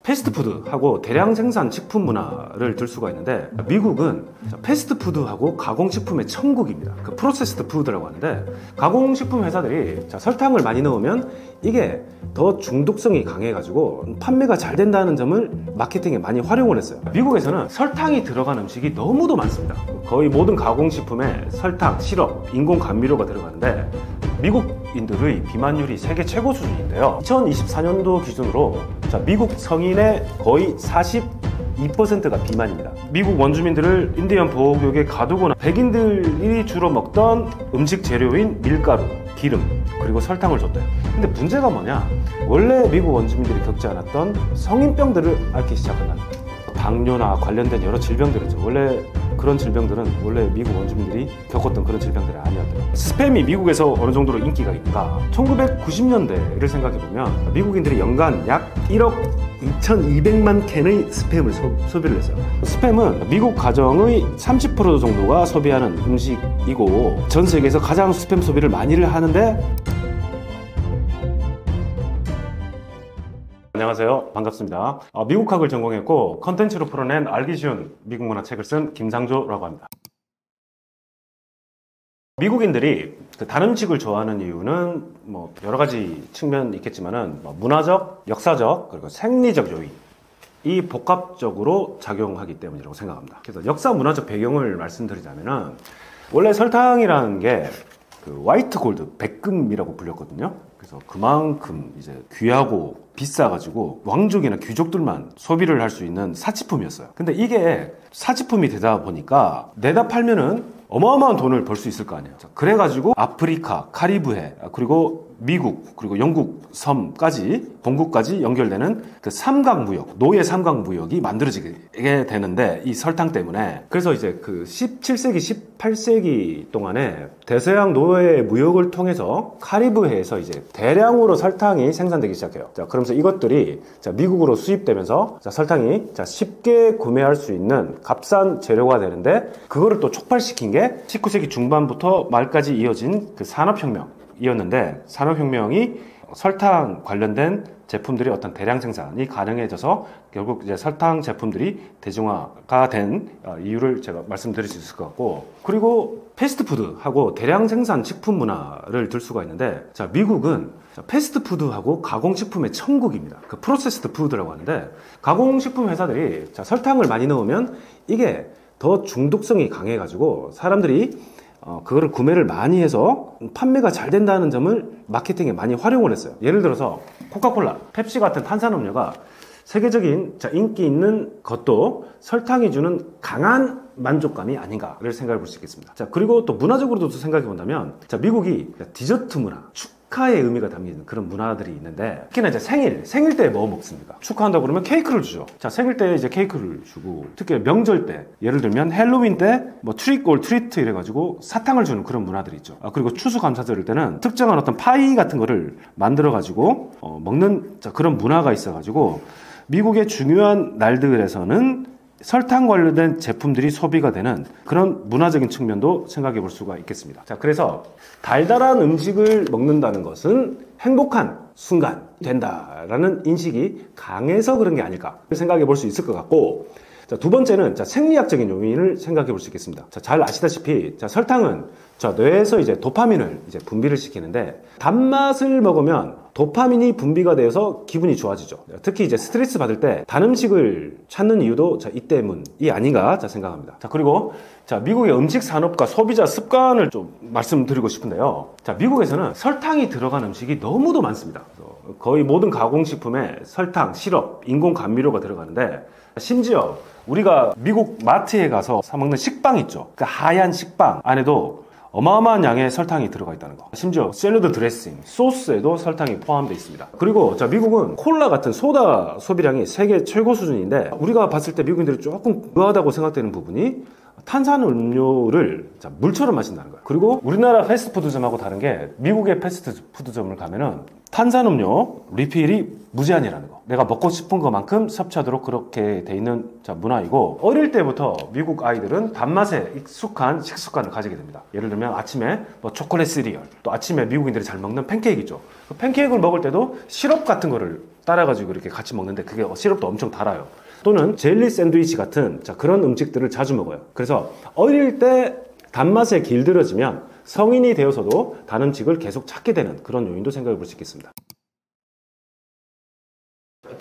패스트푸드하고 대량 생산 식품 문화를 들 수가 있는데, 미국은 패스트푸드하고 가공식품의 천국입니다. 그 프로세스드 푸드라고 하는데, 가공식품 회사들이 설탕을 많이 넣으면 이게 더 중독성이 강해가지고 판매가 잘 된다는 점을 마케팅에 많이 활용을 했어요. 미국에서는 설탕이 들어간 음식이 너무도 많습니다. 거의 모든 가공식품에 설탕, 시럽, 인공 감미료가 들어가는데, 미국인들의 비만율이 세계 최고 수준인데요. 2024년도 기준으로 미국 성인의 거의 42%가 비만입니다. 미국 원주민들을 인디언 보호구역에 가두거나 백인들이 주로 먹던 음식 재료인 밀가루, 기름, 그리고 설탕을 줬대요. 근데 문제가 뭐냐? 원래 미국 원주민들이 겪지 않았던 성인병들을 앓기 시작한다. 당뇨나 관련된 여러 질병들이죠. 원래 그런 질병들은 원래 미국 원주민들이 겪었던 그런 질병들이 아니었대요. 스팸이 미국에서 어느 정도로 인기가 있는가? 1990년대를 생각해보면 미국인들이 연간 약 1억 2,200만 캔의 스팸을 소비를 했어요. 스팸은 미국 가정의 30% 정도가 소비하는 음식이고, 전 세계에서 가장 스팸 소비를 많이를 하는데, 안녕하세요. 반갑습니다. 미국학을 전공했고 컨텐츠로 풀어낸 알기 쉬운 미국 문화 책을 쓴 김상조라고 합니다. 미국인들이 단 음식을 좋아하는 이유는 여러 가지 측면이 있겠지만은 문화적, 역사적, 그리고 생리적 요인이 복합적으로 작용하기 때문이라고 생각합니다. 그래서 역사 문화적 배경을 말씀드리자면은, 원래 설탕이라는 게 화이트 골드, 백금이라고 불렸거든요. 그래서 그만큼 이제 귀하고 비싸가지고 왕족이나 귀족들만 소비를 할 수 있는 사치품이었어요. 근데 이게 사치품이 되다 보니까 내다 팔면은 어마어마한 돈을 벌 수 있을 거 아니에요. 그래가지고 아프리카, 카리브해, 그리고 미국, 그리고 영국 섬까지, 본국까지 연결되는 그 삼각무역, 노예 삼각무역이 만들어지게 되는데, 이 설탕 때문에. 그래서 이제 그 17세기, 18세기 동안에 대서양 노예 무역을 통해서 카리브해에서 이제 대량으로 설탕이 생산되기 시작해요. 그러면서 이것들이 미국으로 수입되면서 설탕이 쉽게 구매할 수 있는 값싼 재료가 되는데, 그거를 또 촉발시킨 게 19세기 중반부터 말까지 이어진 그 산업혁명이었는데, 산업혁명이 설탕 관련된 제품들이 어떤 대량 생산이 가능해져서 결국 이제 설탕 제품들이 대중화가 된 이유를 제가 말씀드릴 수 있을 것 같고, 그리고 패스트푸드하고 대량 생산 식품 문화를 들 수가 있는데, 미국은 패스트푸드하고 가공식품의 천국입니다. 그 프로세스드 푸드라고 하는데, 가공식품 회사들이 설탕을 많이 넣으면 이게 더 중독성이 강해가지고 사람들이 그거를 구매를 많이 해서 판매가 잘 된다는 점을 마케팅에 많이 활용을 했어요. 예를 들어서 코카콜라, 펩시 같은 탄산음료가 세계적인 인기 있는 것도 설탕이 주는 강한 만족감이 아닌가를 생각해 볼 수 있겠습니다. 그리고 또 문화적으로도 생각해 본다면, 미국이 디저트 문화, 축하의 의미가 담긴 그런 문화들이 있는데, 특히나 이제 생일 때 뭐 먹습니까? 축하한다고 그러면 케이크를 주죠. 생일 때 이제 케이크를 주고, 특히 명절 때, 예를 들면 헬로윈 때 트릭 올 트리트 이래가지고 사탕을 주는 그런 문화들이 있죠. 그리고 추수감사절 때는 특정한 어떤 파이 같은 거를 만들어가지고 먹는 그런 문화가 있어가지고, 미국의 중요한 날들에서는 설탕 관련된 제품들이 소비가 되는 그런 문화적인 측면도 생각해 볼 수가 있겠습니다. 그래서 달달한 음식을 먹는다는 것은 행복한 순간 된다라는 인식이 강해서 그런 게 아닐까 생각해 볼 수 있을 것 같고, 두 번째는 생리학적인 요인을 생각해 볼 수 있겠습니다. 잘 아시다시피 설탕은 뇌에서 이제 도파민을 이제 분비를 시키는데, 단맛을 먹으면 도파민이 분비가 되어서 기분이 좋아지죠. 특히 이제 스트레스 받을 때 단 음식을 찾는 이유도 이 때문이 아닌가 생각합니다. 그리고 미국의 음식 산업과 소비자 습관을 좀 말씀드리고 싶은데요. 미국에서는 설탕이 들어간 음식이 너무도 많습니다. 거의 모든 가공식품에 설탕, 시럽, 인공 감미료가 들어가는데, 심지어 우리가 미국 마트에 가서 사 먹는 식빵 있죠. 그 하얀 식빵 안에도 어마어마한 양의 설탕이 들어가 있다는 거. 심지어 샐러드 드레싱, 소스에도 설탕이 포함되어 있습니다. 그리고 미국은 콜라 같은 소다 소비량이 세계 최고 수준인데, 우리가 봤을 때 미국인들이 조금 의아하다고 생각되는 부분이 탄산음료를 물처럼 마신다는 거예요. 그리고 우리나라 패스트푸드점하고 다른 게, 미국의 패스트푸드점을 가면은 탄산음료 리필이 무제한이라는 거. 내가 먹고 싶은 것만큼 섭취하도록 그렇게 돼 있는 문화이고, 어릴 때부터 미국 아이들은 단맛에 익숙한 식습관을 가지게 됩니다. 예를 들면 아침에 초콜릿 시리얼, 또 아침에 미국인들이 잘 먹는 팬케이크 있죠. 그 팬케이크를 먹을 때도 시럽 같은 거를 따라가지고 이렇게 같이 먹는데 그게 시럽도 엄청 달아요. 또는 젤리 샌드위치 같은 그런 음식들을 자주 먹어요. 그래서 어릴 때 단맛에 길들여지면 성인이 되어서도 단 음식을 계속 찾게 되는 그런 요인도 생각해 볼 수 있겠습니다.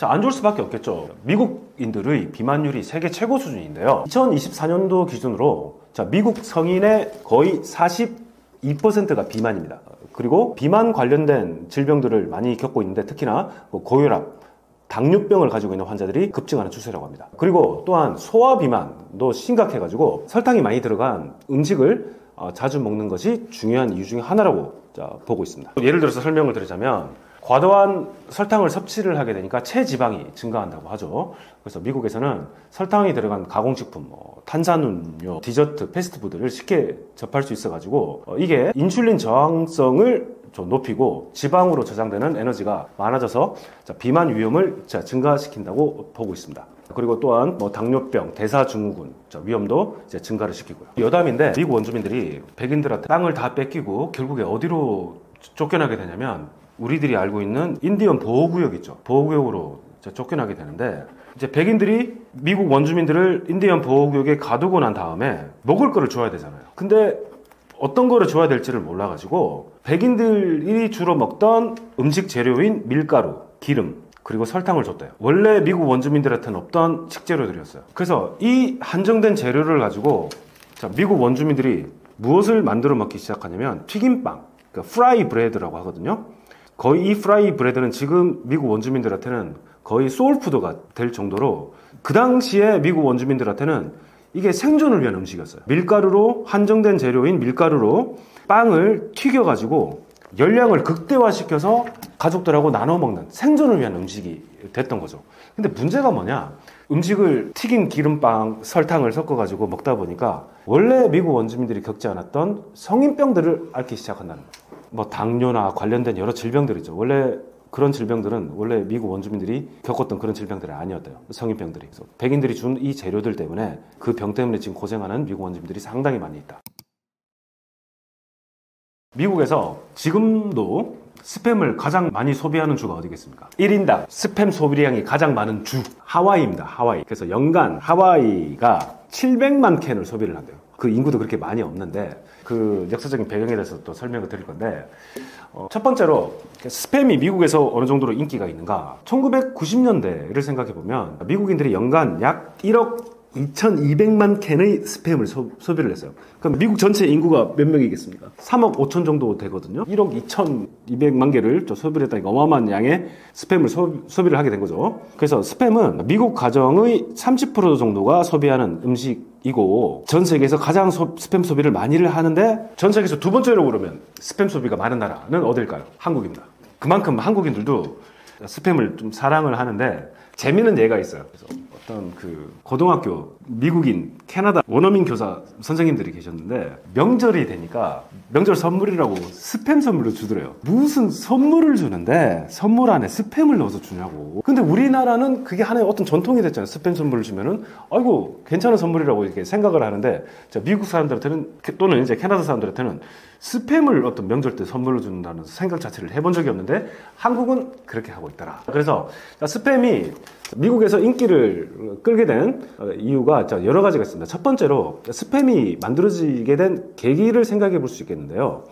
안 좋을 수밖에 없겠죠. 미국인들의 비만율이 세계 최고 수준인데요. 2024년도 기준으로 미국 성인의 거의 42%가 비만입니다. 그리고 비만 관련된 질병들을 많이 겪고 있는데 특히나 고혈압, 당뇨병을 가지고 있는 환자들이 급증하는 추세라고 합니다. 그리고 또한 소화비만도 심각해가지고 설탕이 많이 들어간 음식을 자주 먹는 것이 중요한 이유 중에 하나라고 보고 있습니다. 예를 들어서 설명을 드리자면 과도한 설탕을 섭취를 하게 되니까 체지방이 증가한다고 하죠. 그래서 미국에서는 설탕이 들어간 가공식품, 탄산음료, 디저트, 패스트푸드를 쉽게 접할 수 있어가지고 이게 인슐린 저항성을 좀 높이고 지방으로 저장되는 에너지가 많아져서 비만 위험을 증가시킨다고 보고 있습니다. 그리고 또한 당뇨병, 대사증후군 위험도 증가를 시키고요. 여담인데 미국 원주민들이 백인들한테 땅을 다 뺏기고 결국에 어디로 쫓겨나게 되냐면 우리들이 알고 있는 인디언 보호구역 있죠. 보호구역으로 쫓겨나게 되는데 이제 백인들이 미국 원주민들을 인디언 보호구역에 가두고 난 다음에 먹을 거를 줘야 되잖아요. 근데 어떤 거를 줘야 될지를 몰라가지고 백인들이 주로 먹던 음식 재료인 밀가루, 기름, 그리고 설탕을 줬대요. 원래 미국 원주민들한테는 없던 식재료들이었어요. 그래서 이 한정된 재료를 가지고 미국 원주민들이 무엇을 만들어 먹기 시작하냐면 튀김빵, 그러니까 프라이 브레드라고 하거든요. 거의 이 프라이 브레드는 지금 미국 원주민들한테는 거의 소울푸드가 될 정도로 그 당시에 미국 원주민들한테는 이게 생존을 위한 음식이었어요. 밀가루로 한정된 재료인 밀가루로 빵을 튀겨가지고 열량을 극대화시켜서 가족들하고 나눠 먹는 생존을 위한 음식이 됐던 거죠. 근데 문제가 뭐냐? 음식을 튀긴 기름빵, 설탕을 섞어가지고 먹다 보니까 원래 미국 원주민들이 겪지 않았던 성인병들을 앓기 시작한다는 거예요. 당뇨나 관련된 여러 질병들이죠. 원래 그런 질병들은 원래 미국 원주민들이 겪었던 그런 질병들이 아니었대요. 성인병들이. 그래서 백인들이 준 이 재료들 때문에 그 병 때문에 지금 고생하는 미국 원주민들이 상당히 많이 있다. 미국에서 지금도 스팸을 가장 많이 소비하는 주가 어디겠습니까? 1인당 스팸 소비량이 가장 많은 주 하와이입니다. 하와이. 그래서 연간 하와이가 700만 캔을 소비를 한대요. 그 인구도 그렇게 많이 없는데 그 역사적인 배경에 대해서 또 설명을 드릴 건데 첫 번째로 스팸이 미국에서 어느 정도로 인기가 있는가? 1990년대를 생각해 보면 미국인들이 연간 약 1억 2,200만 캔의 스팸을 소비를 했어요. 그럼 미국 전체 인구가 몇 명이겠습니까? 3억 5천 정도 되거든요. 1억 2,200만 개를 소비를 했다니까 어마어마한 양의 스팸을 소비를 하게 된 거죠. 그래서 스팸은 미국 가정의 30% 정도가 소비하는 음식이고 전 세계에서 가장 스팸 소비를 많이를 하는데 전 세계에서 두 번째로 그러면 스팸 소비가 많은 나라는 어딜까요? 한국입니다. 그만큼 한국인들도 스팸을 좀 사랑을 하는데 재미있는 예가 있어요. 그래서 어떤 그 고등학교 미국인 캐나다 원어민 교사 선생님들이 계셨는데 명절이 되니까 명절 선물이라고 스팸 선물을 주더래요. 무슨 선물을 주는데 선물 안에 스팸을 넣어서 주냐고. 근데 우리나라는 그게 하나의 어떤 전통이 됐잖아요. 스팸 선물을 주면은 아이고 괜찮은 선물이라고 이렇게 생각을 하는데 미국 사람들한테는 또는 이제 캐나다 사람들한테는 스팸을 어떤 명절 때 선물로 준다는 생각 자체를 해본 적이 없는데 한국은 그렇게 하고 있더라. 그래서 스팸이 미국에서 인기를 끌게 된 이유가 여러 가지가 있습니다. 첫 번째로 스팸이 만들어지게 된 계기를 생각해 볼 수 있겠는데요.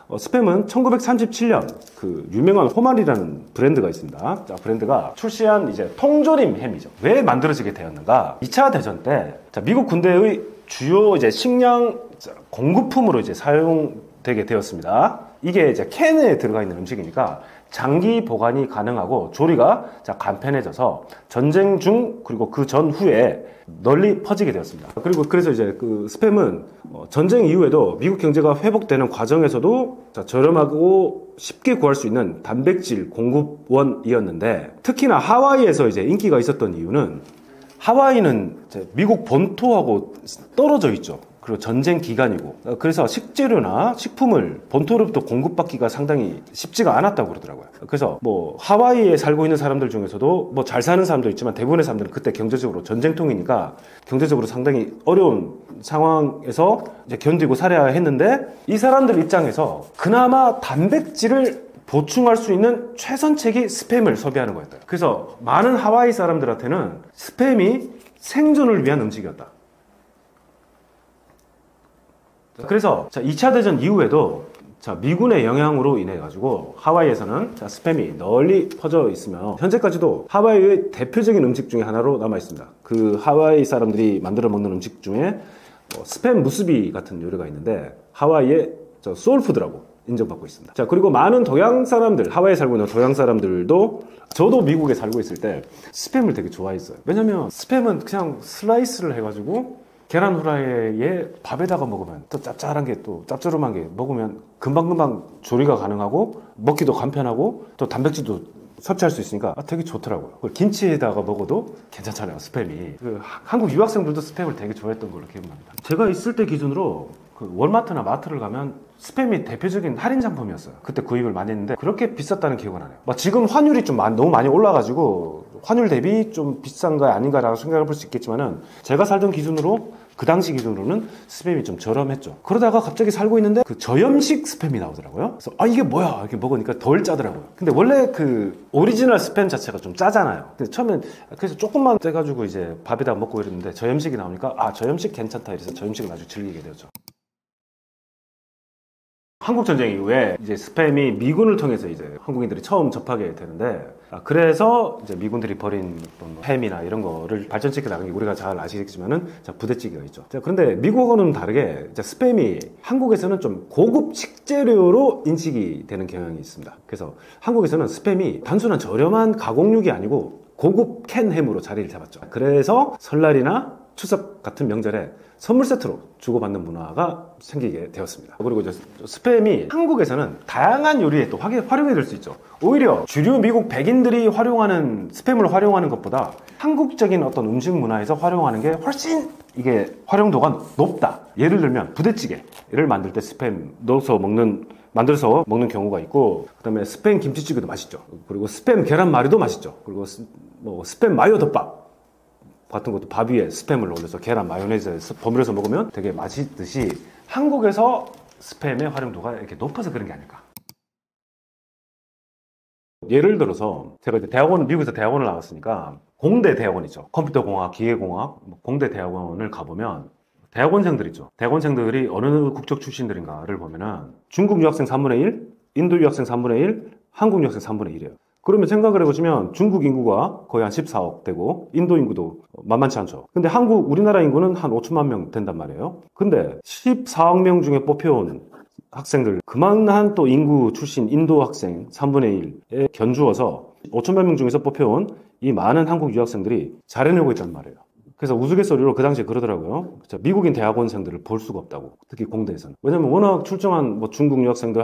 스팸은 1937년 그 유명한 호말이라는 브랜드가 있습니다. 브랜드가 출시한 이제 통조림 햄이죠. 왜 만들어지게 되었는가? 2차 대전 때 미국 군대의 주요 이제 식량 공급품으로 이제 사용되게 되었습니다. 이게 이제 캔에 들어가 있는 음식이니까 장기 보관이 가능하고 조리가 간편해져서 전쟁 중 그리고 그 전후에 널리 퍼지게 되었습니다. 그리고 그래서 이제 그 스팸은 전쟁 이후에도 미국 경제가 회복되는 과정에서도 저렴하고 쉽게 구할 수 있는 단백질 공급원이었는데 특히나 하와이에서 이제 인기가 있었던 이유는 하와이는 이제 미국 본토하고 떨어져 있죠. 그리고 전쟁 기간이고 그래서 식재료나 식품을 본토로부터 공급받기가 상당히 쉽지가 않았다고 그러더라고요. 그래서 뭐 하와이에 살고 있는 사람들 중에서도 뭐 잘 사는 사람도 있지만 대부분의 사람들은 그때 경제적으로 전쟁통이니까 경제적으로 상당히 어려운 상황에서 이제 견디고 살아야 했는데 이 사람들 입장에서 그나마 단백질을 보충할 수 있는 최선책이 스팸을 소비하는 거였다. 그래서 많은 하와이 사람들한테는 스팸이 생존을 위한 음식이었다. 그래서 2차 대전 이후에도 미군의 영향으로 인해 가지고 하와이에서는 스팸이 널리 퍼져 있으며 현재까지도 하와이의 대표적인 음식 중에 하나로 남아 있습니다. 그 하와이 사람들이 만들어 먹는 음식 중에 스팸 무스비 같은 요리가 있는데 하와이의 소울푸드라고 인정받고 있습니다. 자, 그리고 많은 동양 사람들, 하와이에 살고 있는 동양 사람들도 저도 미국에 살고 있을 때 스팸을 되게 좋아했어요. 왜냐면 스팸은 그냥 슬라이스를 해가지고 계란 후라이에 밥에다가 먹으면 또 짭짤한 게 또 짭조름한 게 먹으면 금방금방 조리가 가능하고 먹기도 간편하고 또 단백질도 섭취할 수 있으니까 되게 좋더라고요. 김치에다가 먹어도 괜찮잖아요, 스팸이. 한국 유학생들도 스팸을 되게 좋아했던 걸로 기억납니다. 제가 있을 때 기준으로 월마트나 마트를 가면 스팸이 대표적인 할인 상품이었어요. 그때 구입을 많이 했는데 그렇게 비쌌다는 기억은 안 해요. 지금 환율이 좀 너무 많이 올라가지고 환율 대비 좀 비싼 거 아닌가라고 생각해 볼 수 있겠지만은 제가 살던 기준으로 그 당시 기준으로는 스팸이 좀 저렴했죠. 그러다가 갑자기 살고 있는데 저염식 스팸이 나오더라고요. 그래서 이게 뭐야 이렇게 먹으니까 덜 짜더라고요. 근데 원래 오리지널 스팸 자체가 좀 짜잖아요. 근데 처음엔 그래서 조금만 떼가지고 이제 밥에다 먹고 이랬는데 저염식이 나오니까 저염식 괜찮다 이래서 저염식을 아주 즐기게 되었죠. 한국전쟁 이후에 이제 스팸이 미군을 통해서 이제 한국인들이 처음 접하게 되는데, 그래서 이제 미군들이 버린 햄이나 이런 거를 발전시켜 나간 게 우리가 잘 아시겠지만은 부대찌개가 있죠. 그런데 미국하고는 다르게 스팸이 한국에서는 좀 고급 식재료로 인식이 되는 경향이 있습니다. 그래서 한국에서는 스팸이 단순한 저렴한 가공육이 아니고 고급 캔 햄으로 자리를 잡았죠. 그래서 설날이나 추석 같은 명절에 선물 세트로 주고받는 문화가 생기게 되었습니다. 그리고 이제 스팸이 한국에서는 다양한 요리에 또 활용이 될 수 있죠. 오히려 주류 미국 백인들이 활용하는 스팸을 활용하는 것보다 한국적인 어떤 음식 문화에서 활용하는 게 훨씬 이게 활용도가 높다. 예를 들면 부대찌개를 만들 때 스팸 만들어서 먹는 경우가 있고, 그다음에 스팸 김치찌개도 맛있죠. 그리고 스팸 계란말이도 맛있죠. 그리고 스팸 마요 덮밥 같은 것도 밥 위에 스팸을 올려서 계란 마요네즈에 버무려서 먹으면 되게 맛있듯이 한국에서 스팸의 활용도가 이렇게 높아서 그런 게 아닐까. 예를 들어서 제가 이제 미국에서 대학원을 나왔으니까 공대 대학원이죠. 컴퓨터공학, 기계공학, 공대 대학원을 가보면 대학원생들 있죠. 대학원생들이 어느 국적 출신들인가를 보면은 중국 유학생 3분의 1, 인도 유학생 3분의 1, 한국 유학생 3분의 1이에요. 그러면 생각을 해보시면 중국 인구가 거의 한 14억 되고 인도 인구도 만만치 않죠. 근데 우리나라 인구는 한 5천만 명 된단 말이에요. 근데 14억 명 중에 뽑혀온 학생들, 그만한 또 인구 출신 인도 학생 3분의 1에 견주어서 5천만 명 중에서 뽑혀온 이 많은 한국 유학생들이 잘해내고 있단 말이에요. 그래서 우스갯소리로 그 당시에 그러더라고요. 미국인 대학원생들을 볼 수가 없다고. 특히 공대에서는. 왜냐면 워낙 출중한 중국 유학생들,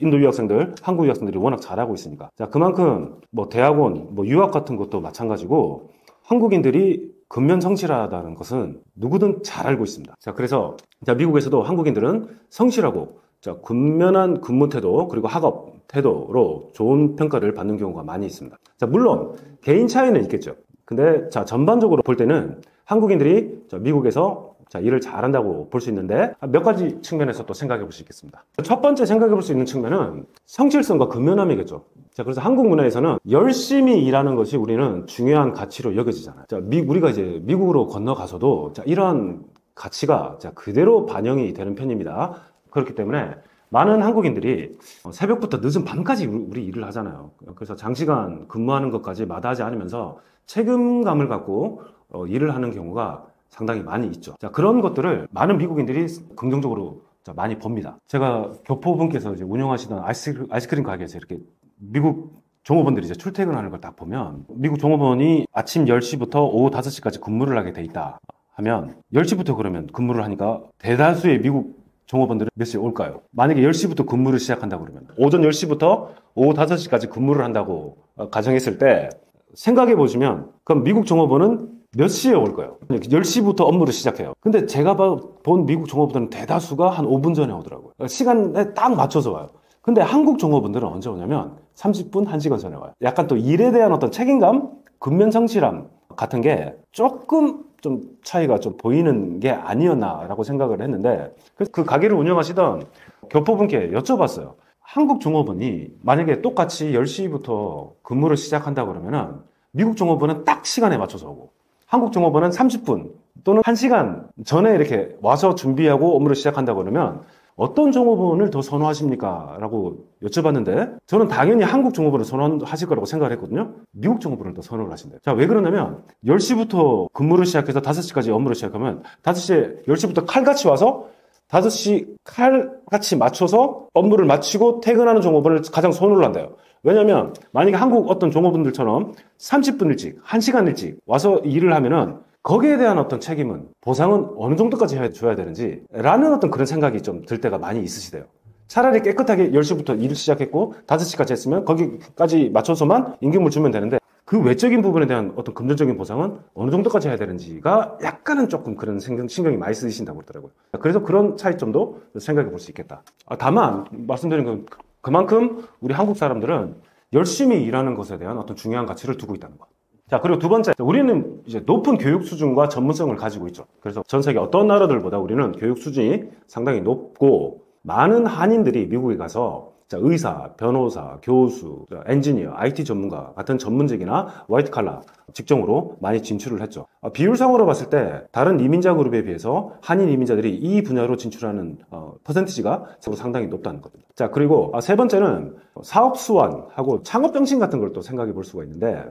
인도 유학생들, 한국 유학생들이 워낙 잘하고 있으니까. 그만큼 대학원, 유학 같은 것도 마찬가지고 한국인들이 근면 성실하다는 것은 누구든 잘 알고 있습니다. 그래서 미국에서도 한국인들은 성실하고 근면한 근무 태도 그리고 학업 태도로 좋은 평가를 받는 경우가 많이 있습니다. 물론 개인 차이는 있겠죠. 근데 전반적으로 볼 때는 한국인들이 미국에서 일을 잘한다고 볼 수 있는데 몇 가지 측면에서 또 생각해 볼 수 있겠습니다. 첫 번째 생각해 볼 수 있는 측면은 성실성과 근면함이겠죠. 그래서 한국 문화에서는 열심히 일하는 것이 우리는 중요한 가치로 여겨지잖아요. 우리가 이제 미국으로 건너가서도 이러한 가치가 그대로 반영이 되는 편입니다. 그렇기 때문에 많은 한국인들이 새벽부터 늦은 밤까지 우리 일을 하잖아요. 그래서 장시간 근무하는 것까지 마다하지 않으면서 책임감을 갖고 일을 하는 경우가 상당히 많이 있죠. 그런 것들을 많은 미국인들이 긍정적으로 많이 봅니다. 제가 교포분께서 이제 운영하시던 아이스크림 가게에서 이렇게 미국 종업원들이 이제 출퇴근하는 걸 딱 보면 미국 종업원이 아침 10시부터 오후 5시까지 근무를 하게 돼 있다 하면 10시부터 그러면 근무를 하니까 대다수의 미국 종업원들은 몇 시에 올까요? 만약에 10시부터 근무를 시작한다고 그러면 오전 10시부터 오후 5시까지 근무를 한다고 가정했을 때 생각해 보시면 그럼 미국 종업원은 몇 시에 올까요? 10시부터 업무를 시작해요. 근데 제가 본 미국 종업원들은 대다수가 한 5분 전에 오더라고요. 시간에 딱 맞춰서 와요. 근데 한국 종업원들은 언제 오냐면 30분, 1시간 전에 와요. 약간 또 일에 대한 어떤 책임감, 근면 성실함 같은 게 조금 좀 차이가 좀 보이는 게 아니었나라고 생각을 했는데 그 가게를 운영하시던 교포분께 여쭤봤어요. 한국 종업원이 만약에 똑같이 10시부터 근무를 시작한다 그러면은 미국 종업원은 딱 시간에 맞춰서 오고 한국 종업원은 30분 또는 1시간 전에 이렇게 와서 준비하고 업무를 시작한다 그러면 어떤 종업원을 더 선호하십니까? 라고 여쭤봤는데 저는 당연히 한국 종업원을 선호하실 거라고 생각을 했거든요. 미국 종업원을 더 선호를 하신대요. 자, 왜 그러냐면 10시부터 근무를 시작해서 5시까지 업무를 시작하면 5시에 10시부터 칼같이 와서 5시 칼같이 맞춰서 업무를 마치고 퇴근하는 종업원을 가장 선호를 한대요. 왜냐면 만약에 한국 어떤 종업원들처럼 30분 일찍, 1시간 일찍 와서 일을 하면은 거기에 대한 어떤 책임은 보상은 어느 정도까지 해줘야 되는지 라는 어떤 그런 생각이 좀 들 때가 많이 있으시대요. 차라리 깨끗하게 10시부터 일을 시작했고 5시까지 했으면 거기까지 맞춰서만 임금을 주면 되는데 그 외적인 부분에 대한 어떤 금전적인 보상은 어느 정도까지 해야 되는지가 약간은 조금 그런 신경이 많이 쓰이신다고 그러더라고요. 그래서 그런 차이점도 생각해 볼 수 있겠다. 다만 말씀드린 건 그만큼 우리 한국 사람들은 열심히 일하는 것에 대한 어떤 중요한 가치를 두고 있다는 것. 자, 그리고 두 번째, 우리는 이제 높은 교육 수준과 전문성을 가지고 있죠. 그래서 전 세계 어떤 나라들보다 우리는 교육 수준이 상당히 높고 많은 한인들이 미국에 가서 의사, 변호사, 교수, 엔지니어, IT 전문가 같은 전문직이나 화이트 칼라 직종으로 많이 진출을 했죠. 비율상으로 봤을 때 다른 이민자 그룹에 비해서 한인 이민자들이 이 분야로 진출하는 퍼센티지가 상당히 높다는 겁니다. 자, 그리고 세 번째는 사업 수완하고 창업 정신 같은 걸 또 생각해 볼 수가 있는데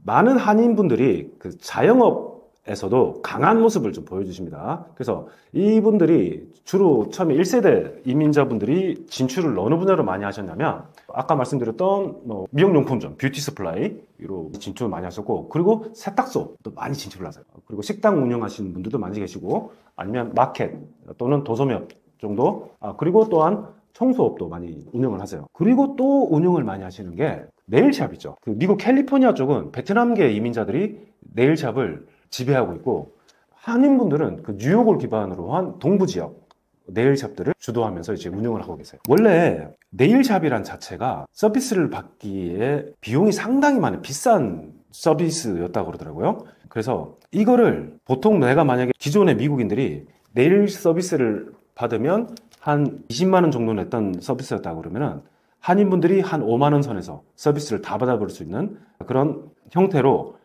많은 한인분들이 그 자영업에서도 강한 모습을 좀 보여주십니다. 그래서 이분들이 주로 처음에 1세대 이민자분들이 진출을 어느 분야로 많이 하셨냐면 아까 말씀드렸던 미용용품점, 뷰티 서플라이로 진출을 많이 하셨고 그리고 세탁소도 많이 진출을 하세요. 그리고 식당 운영하시는 분들도 많이 계시고 아니면 마켓 또는 도소매업 정도 그리고 또한 청소업도 많이 운영을 하세요. 그리고 또 운영을 많이 하시는 게 네일샵이죠. 그 미국 캘리포니아 쪽은 베트남계 이민자들이 네일샵을 지배하고 있고 한인분들은 그 뉴욕을 기반으로 한 동부 지역 네일샵들을 주도하면서 이제 운영을 하고 계세요. 원래 네일샵이란 자체가 서비스를 받기에 비용이 상당히 많은 비싼 서비스였다고 그러더라고요. 그래서 이거를 보통 내가 만약에 기존의 미국인들이 네일 서비스를 받으면 한 20만 원 정도 냈던 서비스였다고 그러면은 한인분들이 한 5만 원 선에서 서비스를 다 받아볼 수 있는 그런 형태로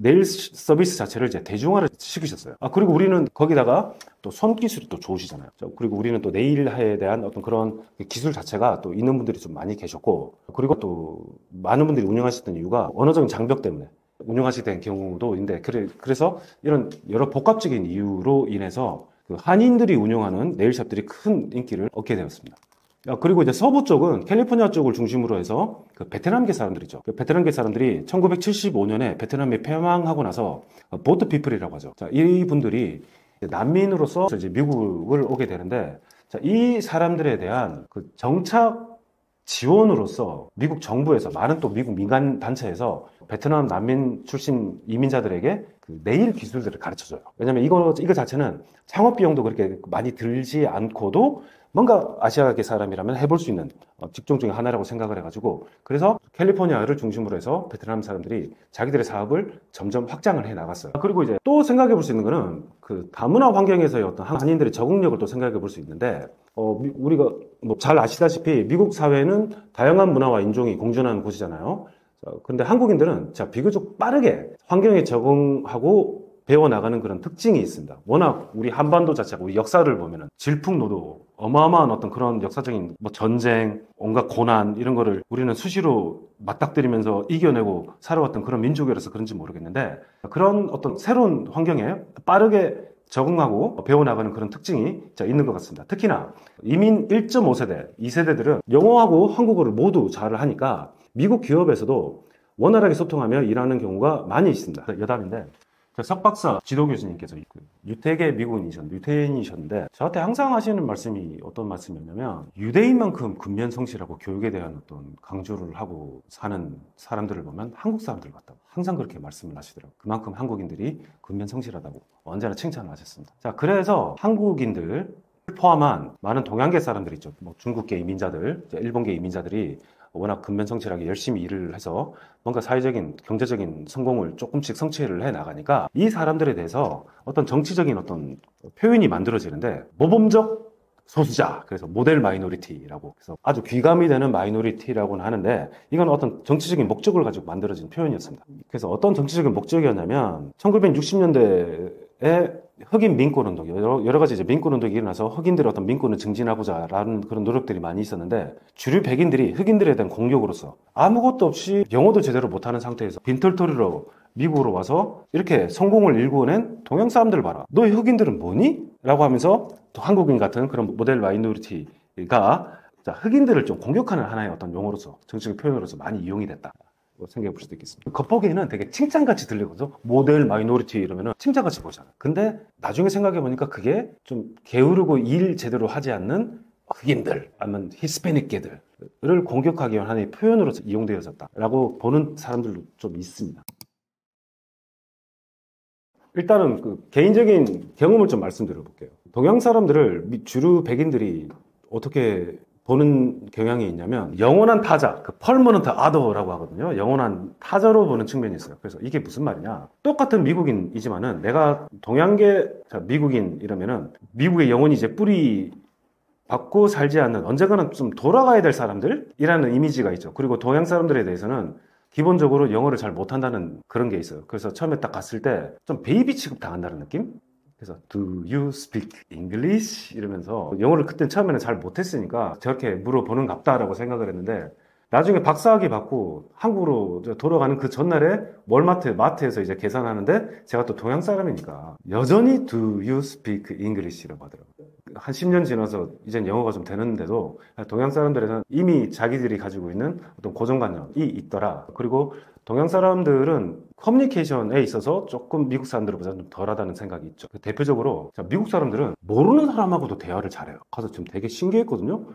네일 서비스 자체를 이제 대중화를 시키셨어요. 그리고 우리는 거기다가 또 손기술이 또 좋으시잖아요. 그리고 우리는 또 네일에 대한 어떤 그런 기술 자체가 또 있는 분들이 좀 많이 계셨고, 그리고 또 많은 분들이 운영하셨던 이유가 언어적인 장벽 때문에 운영하시게 된 경우도 있는데, 그래서 이런 여러 복합적인 이유로 인해서 그 한인들이 운영하는 네일샵들이 큰 인기를 얻게 되었습니다. 그리고 이제 서부 쪽은 캘리포니아 쪽을 중심으로 해서 그 베트남계 사람들이죠. 그 베트남계 사람들이 1975년에 베트남이 패망하고 나서 보트 피플이라고 하죠. 자, 이분들이 난민으로서 이제 미국을 오게 되는데, 자, 이 사람들에 대한 그 정착 지원으로서 미국 정부에서 많은 또 미국 민간 단체에서 베트남 난민 출신 이민자들에게 그 네일 기술들을 가르쳐줘요. 왜냐면 이거 자체는 창업 비용도 그렇게 많이 들지 않고도 뭔가 아시아계 사람이라면 해볼 수 있는 직종 중에 하나라고 생각을 해가지고, 그래서 캘리포니아를 중심으로 해서 베트남 사람들이 자기들의 사업을 점점 확장을 해 나갔어요. 그리고 이제 또 생각해 볼 수 있는 거는 그 다문화 환경에서의 어떤 한인들의 적응력을 또 생각해 볼 수 있는데, 우리가 뭐 잘 아시다시피 미국 사회는 다양한 문화와 인종이 공존하는 곳이잖아요. 근데 한국인들은 비교적 빠르게 환경에 적응하고 배워나가는 그런 특징이 있습니다. 워낙 우리 한반도 자체가 우리 역사를 보면은 질풍노도 어마어마한 어떤 그런 역사적인 뭐 전쟁, 온갖 고난 이런 거를 우리는 수시로 맞닥뜨리면서 이겨내고 살아왔던 그런 민족이라서 그런지 모르겠는데, 그런 어떤 새로운 환경에 빠르게 적응하고 배워나가는 그런 특징이 있는 것 같습니다. 특히나 이민 1.5세대, 2세대들은 영어하고 한국어를 모두 잘 하니까 미국 기업에서도 원활하게 소통하며 일하는 경우가 많이 있습니다. 여담인데, 석박사 지도 교수님께서 유태계 유태인이셨는데 저한테 항상 하시는 말씀이 어떤 말씀이었냐면, 유대인만큼 근면성실하고 교육에 대한 어떤 강조를 하고 사는 사람들을 보면 한국 사람들 같다고 항상 그렇게 말씀을 하시더라고요. 그만큼 한국인들이 근면성실하다고 언제나 칭찬을 하셨습니다. 자, 그래서 한국인들 포함한 많은 동양계 사람들 있죠. 뭐 중국계 이민자들, 일본계 이민자들이 워낙 근면성실하게 열심히 일을 해서 뭔가 사회적인, 경제적인 성공을 조금씩 성취를 해 나가니까 이 사람들에 대해서 어떤 정치적인 어떤 표현이 만들어지는데 모범적 소수자, 그래서 모델 마이너리티라고 해서 아주 귀감이 되는 마이너리티라고는 하는데 이건 어떤 정치적인 목적을 가지고 만들어진 표현이었습니다. 그래서 어떤 정치적인 목적이었냐면 1960년대에 흑인 민권운동, 여러 가지 이제 민권운동이 일어나서 흑인들의 어떤 민권을 증진하고자라는 그런 노력들이 많이 있었는데 주류 백인들이 흑인들에 대한 공격으로서 아무것도 없이 영어도 제대로 못하는 상태에서 빈털터리로 미국으로 와서 이렇게 성공을 일구어낸 동양 사람들 봐라. 너희 흑인들은 뭐니? 라고 하면서 또 한국인 같은 그런 모델 마이너리티가 흑인들을 좀 공격하는 하나의 어떤 용어로서 정치적 표현으로서 많이 이용이 됐다. 생각해 볼 수도 있겠습니다. 겉보기에는 되게 칭찬같이 들리거든요. 모델 마이너리티 이러면은 칭찬같이 보잖아. 근데 나중에 생각해 보니까 그게 좀 게으르고 일 제대로 하지 않는 흑인들, 아니면 히스패닉계들을 공격하기 위한 하나의 표현으로서 이용되어졌다라고 보는 사람들도 좀 있습니다. 일단은 그 개인적인 경험을 좀 말씀드려 볼게요. 동양 사람들을 주류 백인들이 어떻게 보는 경향이 있냐면 영원한 타자, 그 permanent other라고 하거든요. 영원한 타자로 보는 측면이 있어요. 그래서 이게 무슨 말이냐? 똑같은 미국인이지만은 내가 동양계 미국인 이러면은 미국의 영원히 이제 뿌리 받고 살지 않는 언젠가는 좀 돌아가야 될 사람들이라는 이미지가 있죠. 그리고 동양 사람들에 대해서는 기본적으로 영어를 잘 못한다는 그런 게 있어요. 그래서 처음에 딱 갔을 때 좀 베이비 취급 당한다는 느낌? 그래서 Do you speak English? 이러면서 영어를 그때 처음에는 잘 못했으니까 저렇게 물어보는 갑다라고 생각을 했는데 나중에 박사학위 받고 한국으로 돌아가는 그 전날에 마트에서 이제 계산하는데 제가 또 동양 사람이니까 여전히 Do you speak English라고 하더라고요. 한 10년 지나서 이젠 영어가 좀 되는데도 동양 사람들에는 이미 자기들이 가지고 있는 어떤 고정관념이 있더라. 그리고 동양 사람들은 커뮤니케이션에 있어서 조금 미국 사람들보다 좀 덜하다는 생각이 있죠. 대표적으로 미국 사람들은 모르는 사람하고도 대화를 잘해요. 가서 지금 되게 신기했거든요.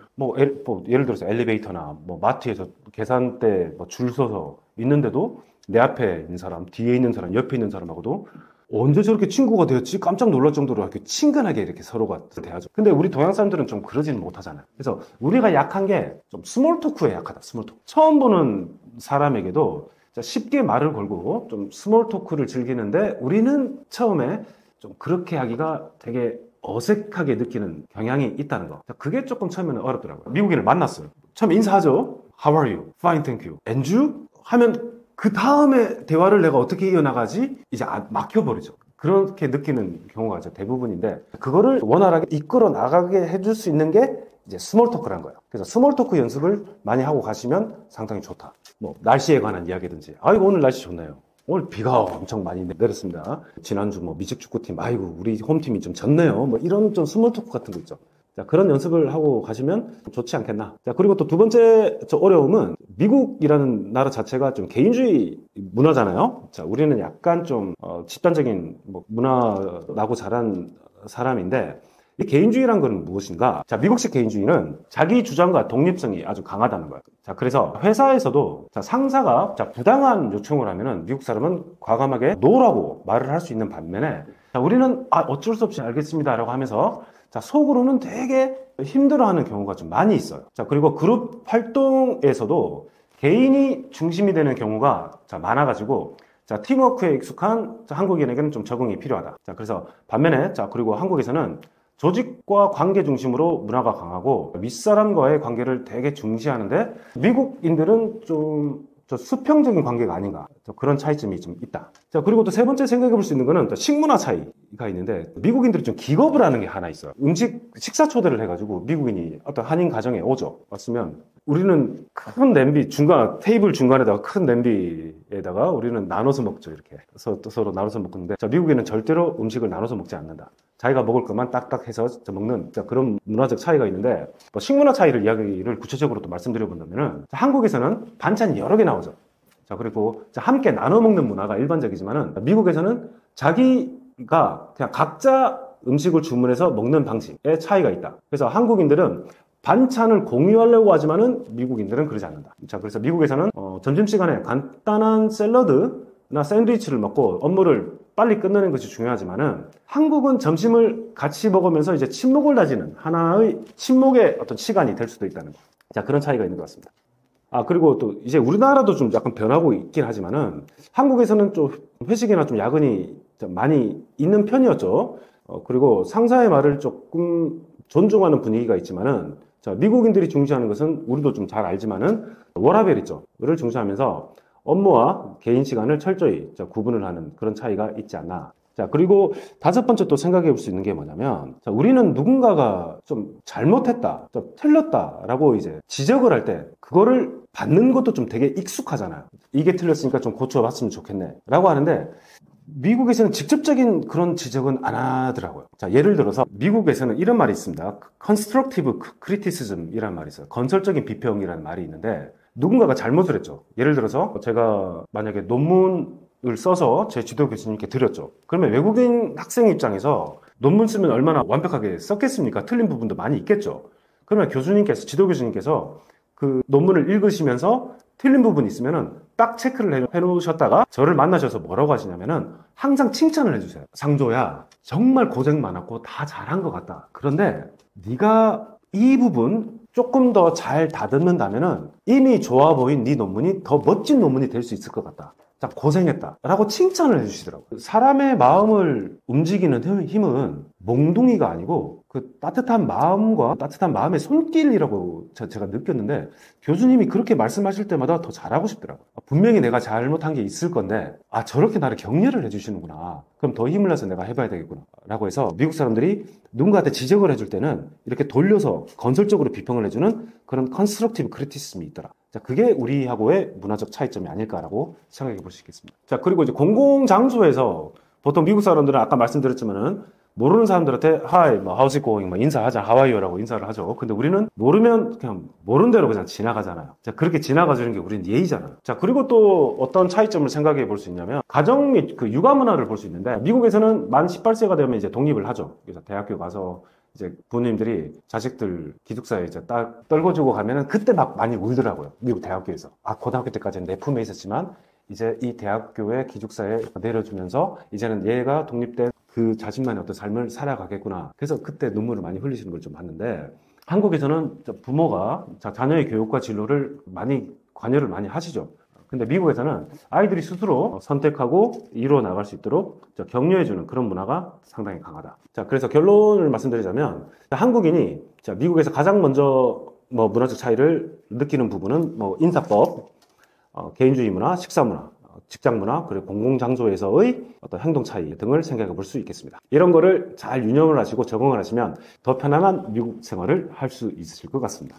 예를 들어서 엘리베이터나 마트에서 계산대 줄 서서 있는데도 내 앞에 있는 사람, 뒤에 있는 사람, 옆에 있는 사람하고도 언제 저렇게 친구가 되었지? 깜짝 놀랄 정도로 이렇게 친근하게 이렇게 서로가 대하죠. 근데 우리 동양 사람들은 좀 그러지는 못하잖아요. 그래서 우리가 약한 게 좀 스몰 토크에 약하다. 스몰 토크. 처음 보는 사람에게도 쉽게 말을 걸고 좀 스몰 토크를 즐기는데 우리는 처음에 좀 그렇게 하기가 되게 어색하게 느끼는 경향이 있다는 거. 그게 조금 처음에는 어렵더라고요. 미국인을 만났어요. 처음에 인사하죠. How are you? Fine, thank you. And you? 하면 그 다음에 대화를 내가 어떻게 이어나가지? 이제 막혀버리죠. 그렇게 느끼는 경우가 대부분인데 그거를 원활하게 이끌어 나가게 해줄 수 있는 게 이제 스몰 토크란 거예요. 그래서 스몰 토크 연습을 많이 하고 가시면 상당히 좋다. 날씨에 관한 이야기든지 아이고 오늘 날씨 좋네요. 오늘 비가 엄청 많이 내렸습니다. 지난주 미식 축구팀 아이고 우리 홈팀이 좀 졌네요. 이런 좀 스몰 토크 같은 거 있죠. 자, 그런 연습을 하고 가시면 좋지 않겠나. 자, 그리고 또 두 번째 어려움은 미국이라는 나라 자체가 좀 개인주의 문화잖아요. 자, 우리는 약간 좀 집단적인 문화 나고 자란 사람인데 이 개인주의란 건 무엇인가? 자, 미국식 개인주의는 자기 주장과 독립성이 아주 강하다는 거예요. 자, 그래서 회사에서도 상사가 부당한 요청을 하면은 미국 사람은 과감하게 노라고 말을 할 수 있는 반면에 자, 우리는 어쩔 수 없이 알겠습니다라고 하면서 자, 속으로는 되게 힘들어하는 경우가 좀 많이 있어요. 자, 그리고 그룹 활동에서도 개인이 중심이 되는 경우가 많아가지고 자, 팀워크에 익숙한 한국인에게는 좀 적응이 필요하다. 자, 그래서 반면에 그리고 한국에서는 조직과 관계 중심으로 문화가 강하고 윗사람과의 관계를 되게 중시하는데 미국인들은 좀 수평적인 관계가 아닌가 그런 차이점이 좀 있다. 자, 그리고 또 세 번째 생각해 볼 수 있는 거는 식문화 차이가 있는데 미국인들이 좀 기겁을 하는 게 하나 있어요. 식사 초대를 해가지고 미국인이 어떤 한인 가정에 오죠. 왔으면 우리는 큰 냄비 테이블 중간에다가 큰 냄비에다가 우리는 나눠서 먹죠. 이렇게 서로 나눠서 먹는데 미국인은 절대로 음식을 나눠서 먹지 않는다. 자기가 먹을 것만 딱딱 해서 먹는 그런 문화적 차이가 있는데 식문화 차이를 이야기를 구체적으로 또 말씀드려 본다면은 한국에서는 반찬이 여러 개 나오죠. 자, 그리고 함께 나눠 먹는 문화가 일반적이지만은 미국에서는 자기가 그냥 각자 음식을 주문해서 먹는 방식의 차이가 있다. 그래서 한국인들은 반찬을 공유하려고 하지만은 미국인들은 그러지 않는다. 자, 그래서 미국에서는 점심시간에 간단한 샐러드나 샌드위치를 먹고 업무를 빨리 끝내는 것이 중요하지만은 한국은 점심을 같이 먹으면서 이제 친목을 다지는 하나의 친목의 어떤 시간이 될 수도 있다는 거. 자, 그런 차이가 있는 것 같습니다. 그리고 또 이제 우리나라도 좀 약간 변하고 있긴 하지만은 한국에서는 좀 회식이나 좀 야근이 좀 많이 있는 편이었죠. 그리고 상사의 말을 조금 존중하는 분위기가 있지만은, 자, 미국인들이 중시하는 것은 우리도 좀 잘 알지만은 워라밸 있죠.를 중시하면서 업무와 개인 시간을 철저히 구분을 하는 그런 차이가 있지 않나. 자, 그리고 다섯 번째 또 생각해 볼 수 있는 게 뭐냐면, 자, 우리는 누군가가 좀 잘못했다, 좀 틀렸다라고 이제 지적을 할 때 그거를 받는 것도 좀 되게 익숙하잖아요. 이게 틀렸으니까 좀 고쳐봤으면 좋겠네 라고 하는데, 미국에서는 직접적인 그런 지적은 안 하더라고요. 자, 예를 들어서 미국에서는 이런 말이 있습니다. Constructive criticism이라는 말이 있어요. 건설적인 비평이라는 말이 있는데, 누군가가 잘못을 했죠. 예를 들어서 제가 만약에 논문을 써서 제 지도 교수님께 드렸죠. 그러면 외국인 학생 입장에서 논문 쓰면 얼마나 완벽하게 썼겠습니까? 틀린 부분도 많이 있겠죠. 그러면 교수님께서, 지도 교수님께서 그 논문을 읽으시면서 틀린 부분이 있으면은 딱 체크를 해놓으셨다가 저를 만나셔서 뭐라고 하시냐면은 항상 칭찬을 해주세요. 상조야, 정말 고생 많았고 다 잘한 것 같다. 그런데 네가 이 부분 조금 더 잘 다듬는다면은 이미 좋아 보인 네 논문이 더 멋진 논문이 될 수 있을 것 같다. 자, 고생했다 라고 칭찬을 해주시더라고요. 사람의 마음을 움직이는 힘은 몽둥이가 아니고 그 따뜻한 마음과 따뜻한 마음의 손길이라고 제가 느꼈는데, 교수님이 그렇게 말씀하실 때마다 더 잘하고 싶더라고요. 분명히 내가 잘못한 게 있을 건데, 아, 저렇게 나를 격려를 해주시는구나. 그럼 더 힘을 내서 내가 해봐야 되겠구나 라고 해서 미국 사람들이 누군가한테 지적을 해줄 때는 이렇게 돌려서 건설적으로 비평을 해주는 그런 컨스트럭티브 크리티시즘이 있더라. 자, 그게 우리하고의 문화적 차이점이 아닐까라고 생각해 볼 수 있겠습니다. 자, 그리고 이제 공공장소에서 보통 미국 사람들은 아까 말씀드렸지만은 모르는 사람들한테 Hi, 뭐 How's it going? 뭐 인사하자, How are you라고 인사를 하죠. 근데 우리는 모르면 그냥 모르는 대로 그냥 지나가잖아요. 자, 그렇게 지나가주는 게 우리는 예의잖아요. 자, 그리고 또 어떤 차이점을 생각해 볼 수 있냐면, 가정 및 그 육아 문화를 볼 수 있는데, 미국에서는 만 18세가 되면 이제 독립을 하죠. 그래서 대학교 가서 이제 부모님들이 자식들 기숙사에 이제 딱 떨궈주고 가면은 그때 막 많이 울더라고요. 미국 대학교에서. 아, 고등학교 때까지는 내 품에 있었지만 이제 이 대학교의 기숙사에 내려주면서 이제는 얘가 독립된 그 자신만의 어떤 삶을 살아가겠구나. 그래서 그때 눈물을 많이 흘리시는 걸 좀 봤는데, 한국에서는 부모가 자녀의 교육과 진로를 많이 관여를 많이 하시죠. 근데 미국에서는 아이들이 스스로 선택하고 이루어 나갈 수 있도록 격려해주는 그런 문화가 상당히 강하다. 자, 그래서 결론을 말씀드리자면, 한국인이 미국에서 가장 먼저 뭐 문화적 차이를 느끼는 부분은 뭐 인사법, 개인주의 문화, 식사 문화, 직장 문화, 그리고 공공장소에서의 어떤 행동 차이 등을 생각해 볼 수 있겠습니다. 이런 거를 잘 유념을 하시고 적응을 하시면 더 편안한 미국 생활을 할 수 있으실 것 같습니다.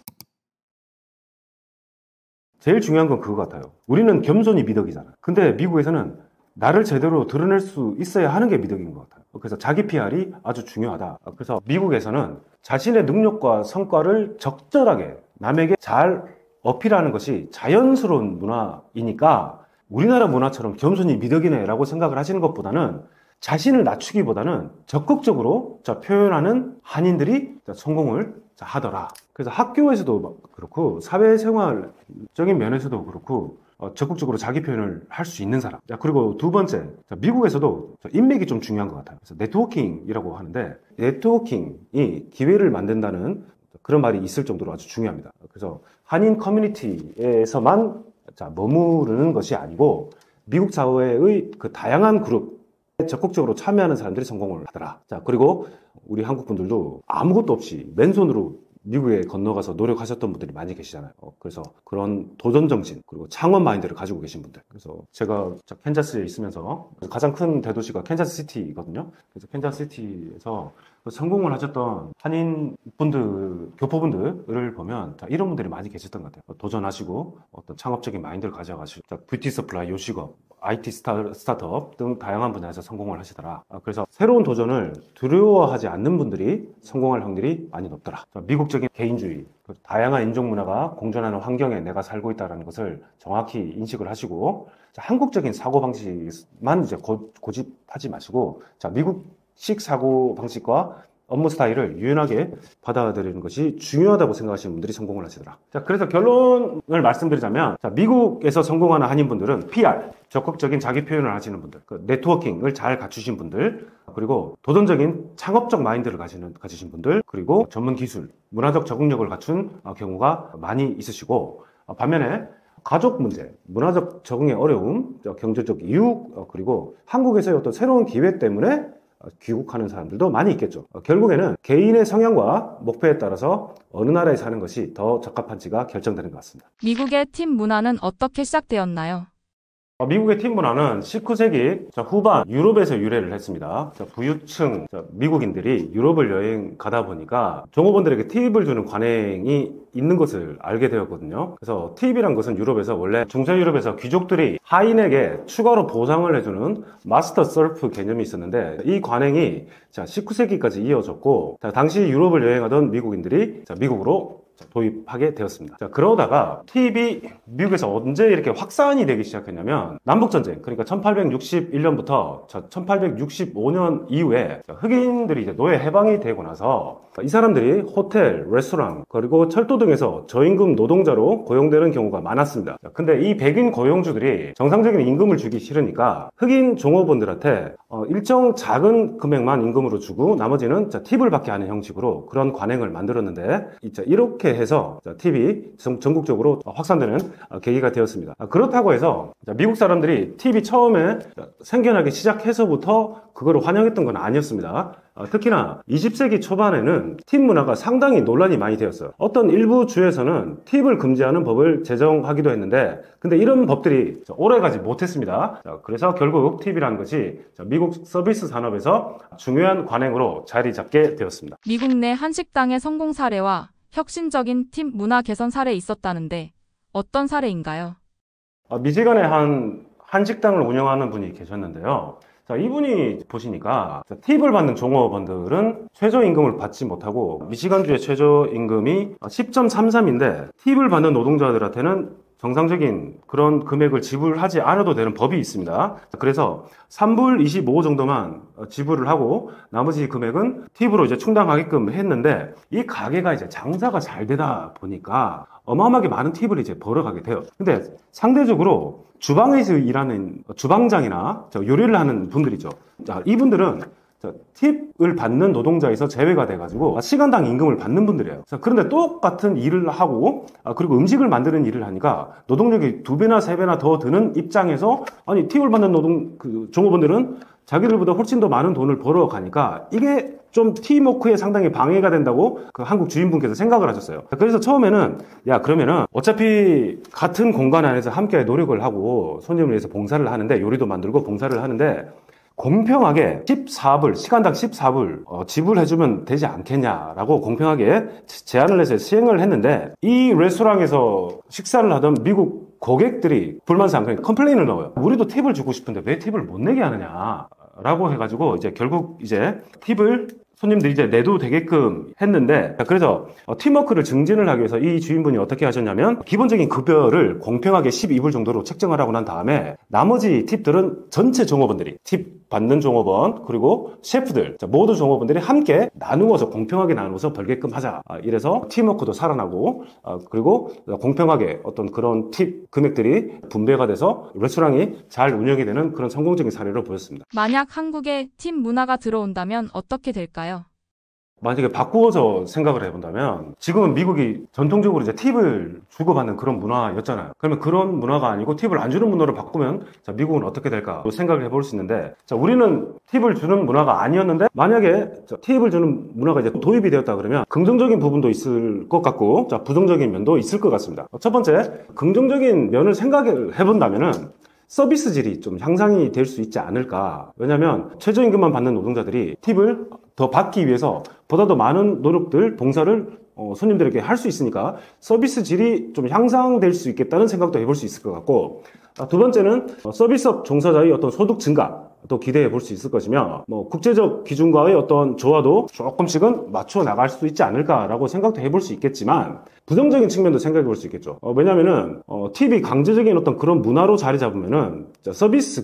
제일 중요한 건 그거 같아요. 우리는 겸손이 미덕이잖아. 근데 미국에서는 나를 제대로 드러낼 수 있어야 하는 게 미덕인 것 같아요. 그래서 자기 PR이 아주 중요하다. 그래서 미국에서는 자신의 능력과 성과를 적절하게 남에게 잘 어필하는 것이 자연스러운 문화이니까, 우리나라 문화처럼 겸손이 미덕이네 라고 생각을 하시는 것보다는 자신을 낮추기보다는 적극적으로 표현하는 한인들이 성공을 하더라. 그래서 학교에서도 그렇고 사회생활적인 면에서도 그렇고 적극적으로 자기 표현을 할 수 있는 사람. 그리고 두 번째, 미국에서도 인맥이 좀 중요한 것 같아요. 그래서 네트워킹이라고 하는데, 네트워킹이 기회를 만든다는 그런 말이 있을 정도로 아주 중요합니다. 그래서 한인 커뮤니티에서만 머무르는 것이 아니고 미국 사회의 그 다양한 그룹 적극적으로 참여하는 사람들이 성공을 하더라. 자, 그리고 우리 한국 분들도 아무것도 없이 맨손으로 미국에 건너가서 노력하셨던 분들이 많이 계시잖아요. 그래서 그런 도전 정신, 그리고 창업 마인드를 가지고 계신 분들. 그래서 제가 캔자스에 있으면서 가장 큰 대도시가 캔자스시티거든요. 그래서 캔자스시티에서 성공을 하셨던 한인 분들, 교포분들을 보면 이런 분들이 많이 계셨던 것 같아요. 도전하시고 어떤 창업적인 마인드를 가져가시고 뷰티 서플라이, 요식업, IT 스타트업 등 다양한 분야에서 성공을 하시더라. 그래서 새로운 도전을 두려워하지 않는 분들이 성공할 확률이 많이 높더라. 미국적인 개인주의, 다양한 인종 문화가 공존하는 환경에 내가 살고 있다는 것을 정확히 인식을 하시고, 한국적인 사고방식만 이제 고집하지 마시고, 미국식 사고방식과 업무 스타일을 유연하게 받아들이는 것이 중요하다고 생각하시는 분들이 성공을 하시더라. 자, 그래서 결론을 말씀드리자면, 미국에서 성공하는 한인분들은 PR, 적극적인 자기 표현을 하시는 분들, 네트워킹을 잘 갖추신 분들, 그리고 도전적인 창업적 마인드를 가지신 분들, 그리고 전문 기술, 문화적 적응력을 갖춘 경우가 많이 있으시고, 반면에 가족 문제, 문화적 적응의 어려움, 경제적 이유, 그리고 한국에서의 어떤 새로운 기회 때문에 귀국하는 사람들도 많이 있겠죠. 결국에는 개인의 성향과 목표에 따라서 어느 나라에 사는 것이 더 적합한지가 결정되는 것 같습니다. 미국의 팀 문화는 어떻게 시작되었나요? 미국의 팀 문화는 19세기 후반 유럽에서 유래를 했습니다. 부유층 미국인들이 유럽을 여행 가다 보니까 종업원들에게 팁을 주는 관행이 있는 것을 알게 되었거든요. 그래서 팁이란 것은 유럽에서 원래 중세유럽에서 귀족들이 하인에게 추가로 보상을 해주는 마스터 서프 개념이 있었는데, 이 관행이 19세기까지 이어졌고, 당시 유럽을 여행하던 미국인들이 미국으로 도입하게 되었습니다. 그러다가 팁이 미국에서 언제 이렇게 확산이 되기 시작했냐면, 남북전쟁, 그러니까 1861년부터 1865년 이후에 흑인들이 이제 노예 해방이 되고 나서 이 사람들이 호텔, 레스토랑, 그리고 철도 등에서 저임금 노동자로 고용되는 경우가 많았습니다. 근데 이 백인 고용주들이 정상적인 임금을 주기 싫으니까 흑인 종업원들한테 일정 작은 금액만 임금으로 주고 나머지는 팁을 받게 하는 형식으로 그런 관행을 만들었는데, 이렇게 해서 팁이 전국적으로 확산되는 계기가 되었습니다. 그렇다고 해서 미국 사람들이 팁이 처음에 생겨나기 시작해서부터 그걸 환영했던 건 아니었습니다. 특히나 20세기 초반에는 팁 문화가 상당히 논란이 많이 되었어요. 어떤 일부 주에서는 팁을 금지하는 법을 제정하기도 했는데, 근데 이런 법들이 오래가지 못했습니다. 그래서 결국 팁이라는 것이 미국 서비스 산업에서 중요한 관행으로 자리 잡게 되었습니다. 미국 내 한식당의 성공 사례와 혁신적인 팁 문화 개선 사례 있었다는데 어떤 사례인가요? 미시간에 한식당을 운영하는 분이 계셨는데요. 이분이 보시니까 팁을 받는 종업원들은 최저임금을 받지 못하고, 미시간주의 최저임금이 10.33인데 팁을 받는 노동자들한테는 정상적인 그런 금액을 지불하지 않아도 되는 법이 있습니다. 그래서 3불 25 정도만 지불을 하고 나머지 금액은 팁으로 이제 충당하게끔 했는데, 이 가게가 이제 장사가 잘 되다 보니까 어마어마하게 많은 팁을 이제 벌어가게 돼요. 근데 상대적으로 주방에서 일하는 주방장이나 요리를 하는 분들이죠. 이분들은 팁을 받는 노동자에서 제외가 돼가지고 시간당 임금을 받는 분들이에요. 그런데 똑같은 일을 하고 그리고 음식을 만드는 일을 하니까 노동력이 2배나 3배나 더 드는 입장에서, 아니 팁을 받는 종업원들은 자기들보다 훨씬 더 많은 돈을 벌어가니까 이게 좀 팀워크에 상당히 방해가 된다고 한국 주인분께서 생각을 하셨어요. 그래서 처음에는 그러면은 어차피 같은 공간 안에서 함께 노력을 하고 손님을 위해서 봉사를 하는데, 요리도 만들고 봉사를 하는데 공평하게 14불, 시간당 14불 지불해주면 되지 않겠냐라고 공평하게 제안을 해서 시행을 했는데, 이 레스토랑에서 식사를 하던 미국 고객들이 불만사항, 컴플레인을 넣어요. 우리도 팁을 주고 싶은데 왜 팁을 못 내게 하느냐 라고 해가지고 결국 팁을 손님들이 내도 되게끔 했는데, 그래서 팀워크를 증진을 하기 위해서 이 주인분이 어떻게 하셨냐면, 기본적인 급여를 공평하게 12불 정도로 책정을 하고 난 다음에 나머지 팁들은 전체 종업원들이, 팁 받는 종업원 그리고 셰프들 모두 종업원들이 함께 나누어서 공평하게 나누어서 벌게끔 하자. 이래서 팀워크도 살아나고 그리고 공평하게 어떤 그런 팁 금액들이 분배가 돼서 레스토랑이 잘 운영이 되는 그런 성공적인 사례로 보였습니다. 만약 한국에 팁 문화가 들어온다면 어떻게 될까요? 만약에 바꾸어서 생각을 해본다면, 지금은 미국이 전통적으로 팁을 주고받는 그런 문화였잖아요. 그러면 그런 문화가 아니고 팁을 안 주는 문화로 바꾸면 미국은 어떻게 될까 생각을 해볼 수 있는데, 우리는 팁을 주는 문화가 아니었는데 만약에 팁을 주는 문화가 도입이 되었다 그러면 긍정적인 부분도 있을 것 같고 부정적인 면도 있을 것 같습니다. 첫 번째, 긍정적인 면을 생각을 해본다면은 서비스 질이 좀 향상이 될 수 있지 않을까. 왜냐하면 최저임금만 받는 노동자들이 팁을 더 받기 위해서 보다 더 많은 노력들, 봉사를 손님들에게 할 수 있으니까 서비스 질이 좀 향상될 수 있겠다는 생각도 해볼 수 있을 것 같고, 두 번째는 서비스업 종사자의 어떤 소득 증가도 기대해 볼 수 있을 것이며, 국제적 기준과의 어떤 조화도 조금씩은 맞춰 나갈 수 있지 않을까라고 생각도 해볼 수 있겠지만, 부정적인 측면도 생각해 볼 수 있겠죠. 왜냐면은 팁이 강제적인 어떤 그런 문화로 자리 잡으면은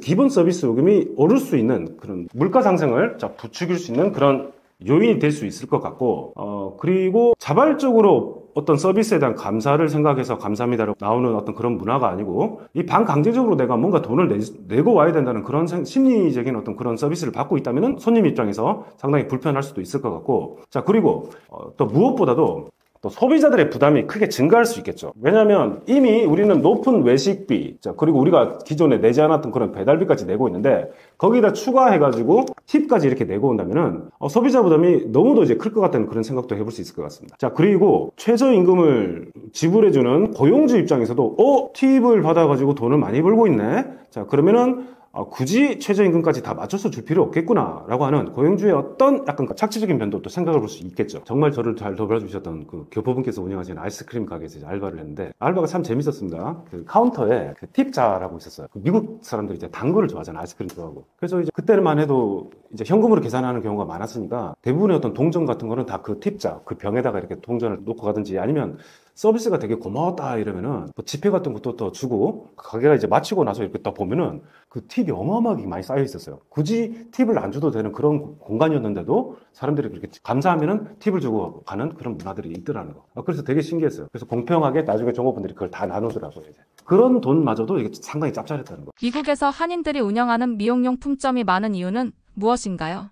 기본 서비스 요금이 오를 수 있는 그런 물가 상승을 부추길 수 있는 그런 요인이 될 수 있을 것 같고, 그리고 자발적으로 어떤 서비스에 대한 감사를 생각해서 감사합니다라고 나오는 어떤 그런 문화가 아니고, 이 반강제적으로 내가 뭔가 돈을 내고 와야 된다는 그런 심리적인 어떤 그런 서비스를 받고 있다면은 손님 입장에서 상당히 불편할 수도 있을 것 같고, 그리고 또 무엇보다도 또 소비자들의 부담이 크게 증가할 수 있겠죠. 왜냐하면 이미 우리는 높은 외식비, 그리고 우리가 기존에 내지 않았던 그런 배달비까지 내고 있는데 거기다 추가해가지고 팁까지 이렇게 내고 온다면은 소비자 부담이 너무도 이제 클 것 같다는 그런 생각도 해볼 수 있을 것 같습니다. 자, 그리고 최저임금을 지불해주는 고용주 입장에서도 팁을 받아가지고 돈을 많이 벌고 있네. 자, 그러면은 굳이 최저임금까지 다 맞춰서 줄 필요 없겠구나 라고 하는 고용주의 어떤 약간 착취적인 면도 또 생각을 볼 수 있겠죠. 정말 저를 잘 돌봐주셨던 그 교포분께서 운영하시는 아이스크림 가게에서 이제 알바를 했는데 알바가 참 재밌었습니다. 그 카운터에 그 팁자라고 있었어요. 그 미국 사람들이 이제 단 거를 좋아하잖아요. 아이스크림 좋아하고. 그래서 이제 그때만 해도 이제 현금으로 계산하는 경우가 많았으니까 대부분의 어떤 동전 같은 거는 다 그 팁자, 그 병에다가 이렇게 동전을 놓고 가든지 아니면 서비스가 되게 고마웠다 이러면은 뭐 지폐 같은 것도 또 주고 가게가 이제 마치고 나서 이렇게 딱 보면은 그 팁이 어마어마하게 많이 쌓여 있었어요. 굳이 팁을 안 줘도 되는 그런 공간이었는데도 사람들이 그렇게 감사하면은 팁을 주고 가는 그런 문화들이 있더라는 거. 그래서 되게 신기했어요. 그래서 공평하게 나중에 종업원들이 그걸 다 나누더라고요. 이제. 그런 돈마저도 이게 상당히 짭짤했다는 거. 미국에서 한인들이 운영하는 미용용품점이 많은 이유는 무엇인가요?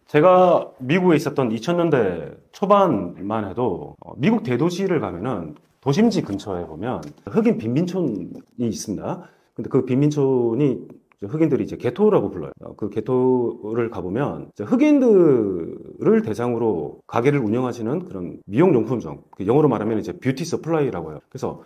제가 미국에 있었던 2000년대 초반만 해도 미국 대도시를 가면은 도심지 근처에 보면 흑인 빈민촌이 있습니다. 근데 그 빈민촌이 흑인들이 이제 게토라고 불러요. 그 게토를 가보면 흑인들을 대상으로 가게를 운영하시는 그런 미용용품점, 영어로 말하면 이제 뷰티 서플라이라고 해요. 그래서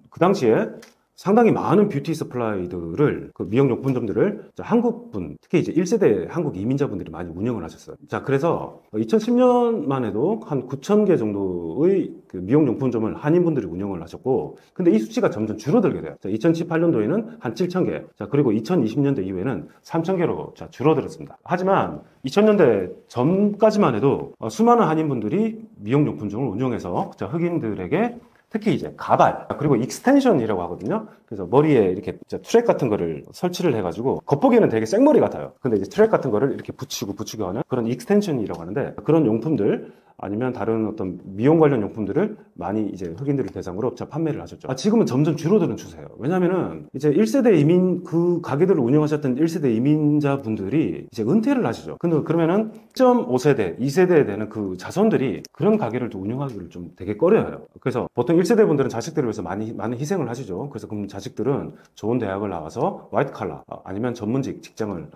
그 당시에 상당히 많은 뷰티 서플라이들을 그 미용용품점들을 한국분, 특히 이제 1세대 한국 이민자분들이 많이 운영을 하셨어요. 자, 그래서 2010년만 해도 한 9,000개 정도의 그 미용용품점을 한인분들이 운영을 하셨고, 근데 이 수치가 점점 줄어들게 돼요. 자, 2018년도에는 한 7,000개, 자, 그리고 2020년대 이후에는 3,000개로 줄어들었습니다. 하지만 2000년대 전까지만 해도 수많은 한인분들이 미용용품점을 운영해서 흑인들에게 특히 이제 가발, 그리고 익스텐션이라고 하거든요. 그래서 머리에 이렇게 트랙 같은 거를 설치를 해가지고, 겉보기에는 되게 생머리 같아요. 근데 이제 트랙 같은 거를 이렇게 붙이고 하는 그런 익스텐션이라고 하는데, 그런 용품들, 아니면 다른 어떤 미용 관련 용품들을 많이 이제 흑인들을 대상으로 판매를 하셨죠. 지금은 점점 줄어드는 추세예요. 왜냐면은 이제 1세대 이민, 그 가게들을 운영하셨던 1세대 이민자분들이 이제 은퇴를 하시죠. 근데 그러면은 1.5세대, 2세대에 되는 그 자손들이 그런 가게를 또 운영하기를 좀 되게 꺼려해요. 그래서 보통 1세대 분들은 자식들을 위해서 많은 희생을 하시죠. 그래서 그럼 자식들은 좋은 대학을 나와서 화이트 칼라, 아니면 전문직 직장을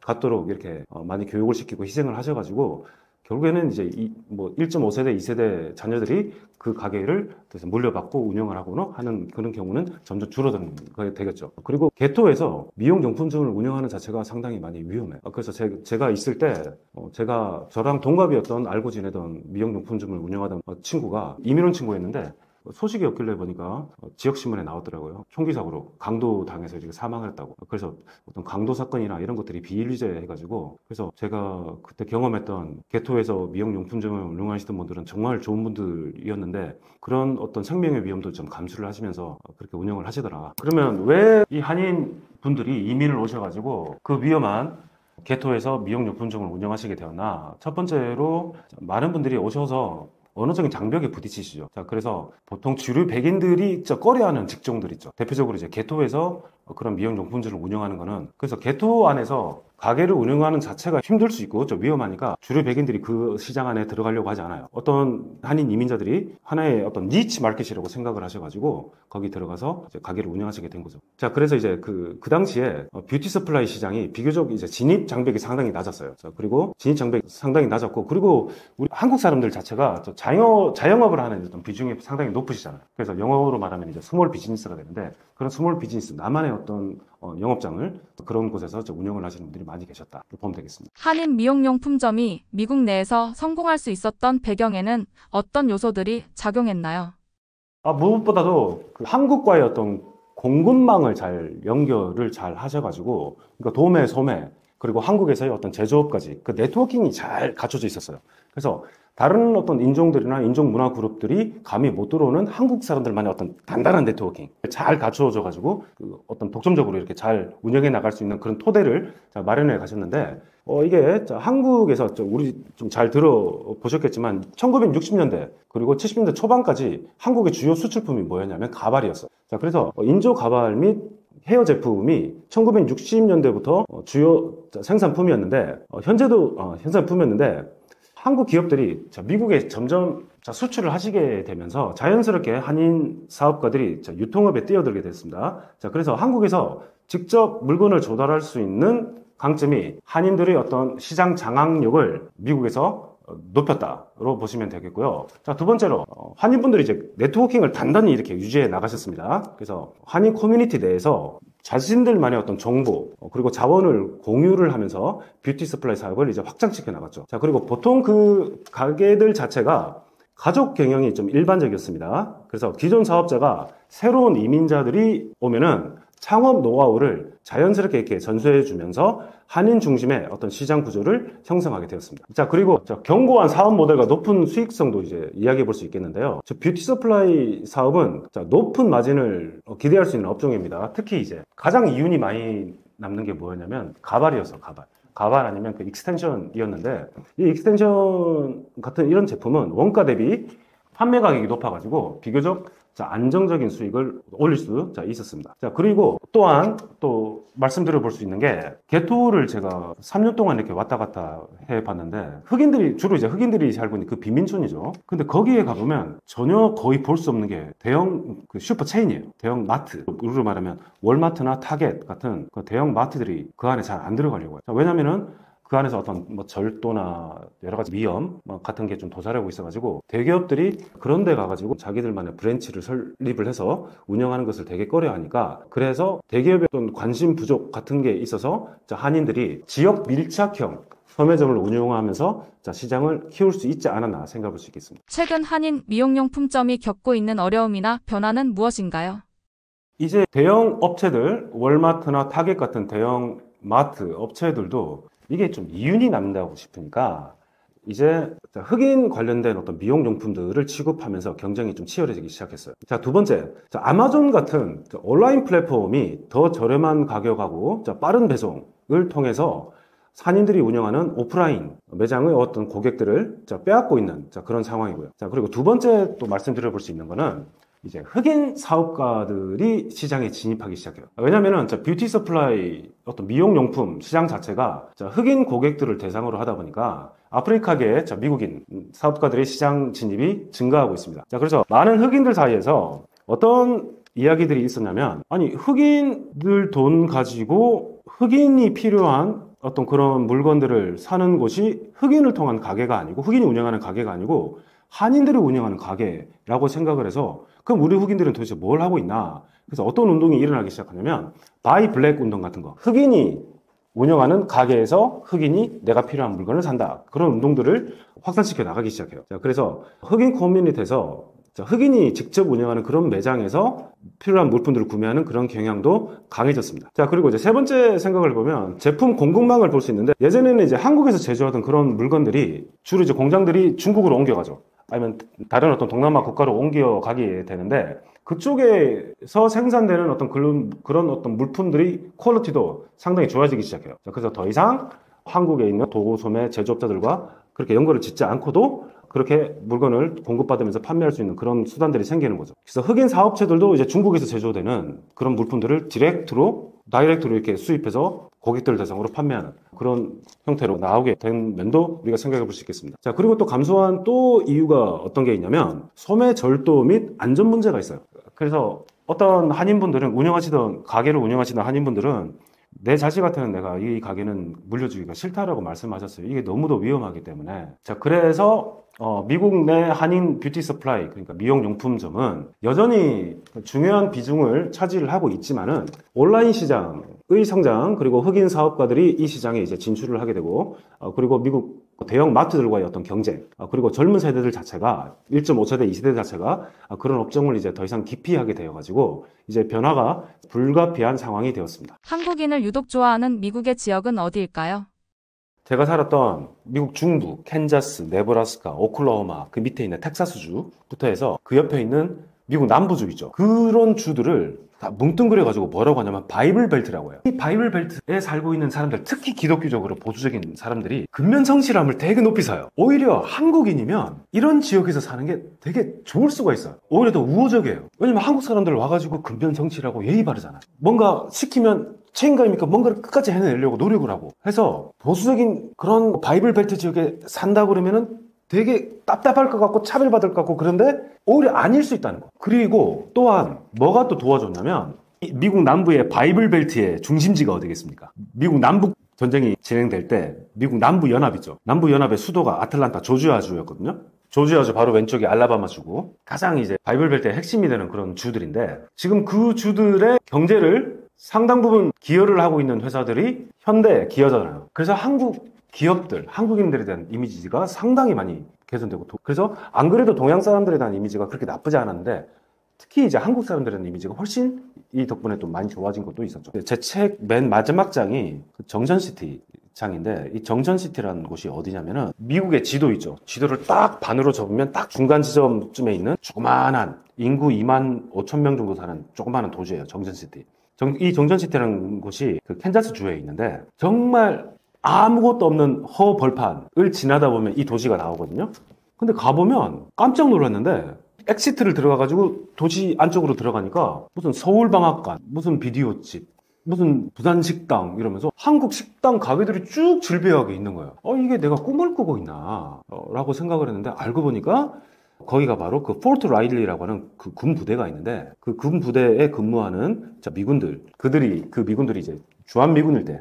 갖도록 이렇게 많이 교육을 시키고 희생을 하셔가지고 결국에는 이제 1.5세대, 2세대 자녀들이 그 가게를 물려받고 운영을 하거나 하는 그런 경우는 점점 줄어드는 게 되겠죠. 그리고 게토에서 미용용품점을 운영하는 자체가 상당히 많이 위험해요. 그래서 제가 있을 때 저랑 동갑이었던 알고 지내던 미용용품점을 운영하던 친구가 이민 온 친구였는데 소식이 었길래 보니까 지역신문에 나왔더라고요. 총기 사고로 강도 당해서 이렇게 사망을 했다고. 그래서 어떤 강도 사건이나 이런 것들이 비일비재 해가지고, 그래서 제가 그때 경험했던 게토에서 미용용품점을 운영하시던 분들은 정말 좋은 분들이었는데 그런 어떤 생명의 위험도 좀 감수를 하시면서 그렇게 운영을 하시더라. 그러면 왜 이 한인 분들이 이민을 오셔가지고 그 위험한 게토에서 미용용품점을 운영하시게 되었나? 첫 번째로 많은 분들이 오셔서 언어적인 장벽에 부딪히시죠. 자, 그래서 보통 주류 백인들이 꺼려하는 직종들 있죠. 대표적으로 이제 게토에서 그런 미용용품점을 운영하는 거는, 그래서 게토 안에서 가게를 운영하는 자체가 힘들 수 있고 좀 위험하니까 주류 백인들이 그 시장 안에 들어가려고 하지 않아요. 어떤 한인 이민자들이 하나의 어떤 니치 마켓이라고 생각을 하셔가지고 거기 들어가서 이제 가게를 운영하시게 된 거죠. 자, 그래서 이제 그 당시에 뷰티 서플라이 시장이 비교적 이제 진입 장벽이 상당히 낮았어요. 자, 그리고 진입 장벽이 상당히 낮았고, 그리고 우리 한국 사람들 자체가 자영업을 하는 어떤 비중이 상당히 높으시잖아요. 그래서 영어로 말하면 이제 스몰 비즈니스가 되는데, 그런 스몰 비즈니스, 나만의 어떤 영업장을 그런 곳에서 운영을 하시는 분들이 많이 계셨다 보면 되겠습니다. 한인 미용용품점이 미국 내에서 성공할 수 있었던 배경에는 어떤 요소들이 작용했나요? 무엇보다도 그 한국과의 어떤 공급망을 연결을 잘 하셔가지고, 그러니까 도매, 소매, 그리고 한국에서의 어떤 제조업까지 그 네트워킹이 잘 갖춰져 있었어요. 그래서 다른 어떤 인종들이나 인종 문화 그룹들이 감히 못 들어오는 한국 사람들만의 어떤 단단한 네트워킹 잘 갖춰져 가지고 어떤 독점적으로 이렇게 잘 운영해 나갈 수 있는 그런 토대를 마련해 가셨는데, 이게 한국에서 우리 좀 잘 들어보셨겠지만 1960년대 그리고 70년대 초반까지 한국의 주요 수출품이 뭐였냐면 가발이었어요. 자, 그래서 인조 가발 및 헤어 제품이 1960년대부터 주요 생산품이었는데, 현재도 생산품이었는데, 한국 기업들이 미국에 점점 자, 수출을 하시게 되면서 자연스럽게 한인 사업가들이 자, 유통업에 뛰어들게 됐습니다. 자, 그래서 한국에서 직접 물건을 조달할 수 있는 강점이 한인들의 어떤 시장 장악력을 미국에서 높였다로 보시면 되겠고요. 자, 두 번째로 한인분들이 이제 네트워킹을 단단히 이렇게 유지해 나가셨습니다. 그래서 한인 커뮤니티 내에서 자신들만의 어떤 정보 그리고 자원을 공유를 하면서 뷰티 서플라이 사업을 이제 확장시켜 나갔죠. 자, 그리고 보통 그 가게들 자체가 가족 경영이 좀 일반적이었습니다. 그래서 기존 사업자가 새로운 이민자들이 오면은 창업 노하우를 자연스럽게 이렇게 전수해 주면서 한인 중심의 어떤 시장 구조를 형성하게 되었습니다. 자, 그리고 견고한 사업 모델과 높은 수익성도 이제 이야기해 볼 수 있겠는데요. 뷰티 서플라이 사업은 높은 마진을 기대할 수 있는 업종입니다. 특히 이제 가장 이윤이 많이 남는 게 뭐였냐면 가발이었어, 가발. 가발 아니면 그 익스텐션이었는데, 이 익스텐션 같은 이런 제품은 원가 대비 판매 가격이 높아가지고 비교적 안정적인 수익을 올릴 수 있었습니다. 자, 그리고 또한 또 말씀드려 볼 수 있는 게 개토를 제가 3년 동안 이렇게 왔다 갔다 해 봤는데 흑인들이 주로 이제 흑인들이 살고 있는 그 빈민촌이죠. 근데 거기에 가보면 전혀 거의 볼 수 없는 게 대형 그 슈퍼 체인이에요. 대형 마트. 우리로 말하면 월마트나 타겟 같은 그 대형 마트들이 그 안에 잘 안 들어가려고 해요. 자, 왜냐면은 그 안에서 어떤 뭐 절도나 여러 가지 위험 같은 게 좀 도사리고 있어가지고 대기업들이 그런 데 가가지고 자기들만의 브랜치를 설립을 해서 운영하는 것을 되게 꺼려하니까, 그래서 대기업의 어떤 관심 부족 같은 게 있어서 한인들이 지역 밀착형 소매점을 운영하면서 시장을 키울 수 있지 않았나 생각할 수 있겠습니다. 최근 한인 미용용품점이 겪고 있는 어려움이나 변화는 무엇인가요? 이제 대형 업체들, 월마트나 타겟 같은 대형 마트 업체들도 이게 좀 이윤이 남는다고 싶으니까 이제 흑인 관련된 어떤 미용용품들을 취급하면서 경쟁이 좀 치열해지기 시작했어요. 자, 두 번째, 아마존 같은 온라인 플랫폼이 더 저렴한 가격하고 빠른 배송을 통해서 한인들이 운영하는 오프라인 매장의 어떤 고객들을 빼앗고 있는 그런 상황이고요. 자, 그리고 두 번째 또 말씀드려 볼 수 있는 거는 이제 흑인 사업가들이 시장에 진입하기 시작해요. 왜냐면은 뷰티 서플라이 어떤 미용용품 시장 자체가 흑인 고객들을 대상으로 하다 보니까 아프리카계 미국인 사업가들의 시장 진입이 증가하고 있습니다. 자, 그래서 많은 흑인들 사이에서 어떤 이야기들이 있었냐면, 아니, 흑인들 돈 가지고 흑인이 필요한 어떤 그런 물건들을 사는 곳이 흑인을 통한 가게가 아니고, 흑인이 운영하는 가게가 아니고 한인들이 운영하는 가게라고 생각을 해서, 그럼 우리 흑인들은 도대체 뭘 하고 있나? 그래서 어떤 운동이 일어나기 시작하냐면 바이 블랙 운동 같은 거, 흑인이 운영하는 가게에서 흑인이 내가 필요한 물건을 산다, 그런 운동들을 확산시켜 나가기 시작해요. 자, 그래서 흑인 커뮤니티에서 흑인이 직접 운영하는 그런 매장에서 필요한 물품들을 구매하는 그런 경향도 강해졌습니다. 자, 그리고 이제 세 번째 생각을 보면 제품 공급망을 볼 수 있는데, 예전에는 이제 한국에서 제조하던 그런 물건들이 주로 이제 공장들이 중국으로 옮겨가죠. 아니면 다른 어떤 동남아 국가로 옮겨가게 되는데, 그쪽에서 생산되는 어떤 그런 어떤 물품들이 퀄리티도 상당히 좋아지기 시작해요. 자, 그래서 더 이상 한국에 있는 도소매 제조업자들과 그렇게 연결을 짓지 않고도 그렇게 물건을 공급받으면서 판매할 수 있는 그런 수단들이 생기는 거죠. 그래서 흑인 사업체들도 이제 중국에서 제조되는 그런 물품들을 다이렉트로 이렇게 수입해서 고객들 대상으로 판매하는 그런 형태로 나오게 된 면도 우리가 생각해 볼 수 있겠습니다. 자, 그리고 또 감소한 또 이유가 어떤 게 있냐면 소매 절도 및 안전 문제가 있어요. 그래서 어떤 한인분들은 가게를 운영하시던 한인분들은 내 자식 같으면 내가 이 가게는 물려주기가 싫다라고 말씀하셨어요. 이게 너무도 위험하기 때문에. 자, 그래서 미국 내 한인 뷰티 서플라이, 그러니까 미용용품점은 여전히 중요한 비중을 차지를 하고 있지만은 온라인 시장의 성장, 그리고 흑인 사업가들이 이 시장에 이제 진출을 하게 되고, 그리고 미국 대형 마트들과의 어떤 경쟁, 그리고 젊은 세대들 자체가 1.5세대, 2세대 자체가 그런 업종을 이제 더 이상 기피하게 되어가지고 이제 변화가 불가피한 상황이 되었습니다. 한국인을 유독 좋아하는 미국의 지역은 어디일까요? 제가 살았던 미국 중부, 캔자스, 네브라스카, 오클라호마, 그 밑에 있는 텍사스주부터 해서 그 옆에 있는 미국 남부주 있죠. 그런 주들을 다 뭉뚱그려가지고 뭐라고 하냐면 바이블 벨트라고 해요. 이 바이블 벨트에 살고 있는 사람들, 특히 기독교적으로 보수적인 사람들이 근면 성실함을 되게 높이 사요. 오히려 한국인이면 이런 지역에서 사는 게 되게 좋을 수가 있어요. 오히려 더 우호적이에요. 왜냐면 한국 사람들 와가지고 근면 성실하고 예의 바르잖아요. 뭔가 시키면 책임감이니까 뭔가를 끝까지 해내려고 노력을 하고 해서 보수적인 그런 바이블 벨트 지역에 산다 그러면은 되게 답답할 것 같고 차별받을 것 같고 그런데 오히려 아닐 수 있다는 거. 그리고 또한 뭐가 또 도와줬냐면 미국 남부의 바이블 벨트의 중심지가 어디겠습니까? 미국 남북 전쟁이 진행될 때 미국 남부 연합이죠. 남부 연합의 수도가 아틀란타 조지아주였거든요. 조지아주 바로 왼쪽이 알라바마주고 가장 이제 바이블 벨트의 핵심이 되는 그런 주들인데 지금 그 주들의 경제를 상당 부분 기여를 하고 있는 회사들이 현대 기어잖아요. 그래서 한국 기업들, 한국인들에 대한 이미지가 상당히 많이 개선되고 그래서 안 그래도 동양 사람들에 대한 이미지가 그렇게 나쁘지 않았는데 특히 이제 한국 사람들에 대한 이미지가 훨씬 이 덕분에 또 많이 좋아진 것도 있었죠. 제 책 맨 마지막 장이 정션시티 장인데 이 정션시티라는 곳이 어디냐면은 미국의 지도 있죠. 지도를 딱 반으로 접으면 딱 중간 지점쯤에 있는 조그만한 인구 2만 5천 명 정도 사는 조그만한 도시예요. 정션시티. 이 정션시티라는 곳이 그 캔자스 주에 있는데 정말 아무것도 없는 허벌판을 지나다 보면 이 도시가 나오거든요. 근데 가보면 깜짝 놀랐는데 엑시트를 들어가가지고 도시 안쪽으로 들어가니까 무슨 서울방앗간, 무슨 비디오집, 무슨 부산식당 이러면서 한국 식당 가게들이 쭉 질비하게 있는 거예요. 이게 내가 꿈을 꾸고 있나 라고 생각을 했는데 알고 보니까 거기가 바로 그 포트 라일리라고 하는 그 군 부대가 있는데 그 군 부대에 근무하는 미군들, 그 미군들이 이제 주한미군일 때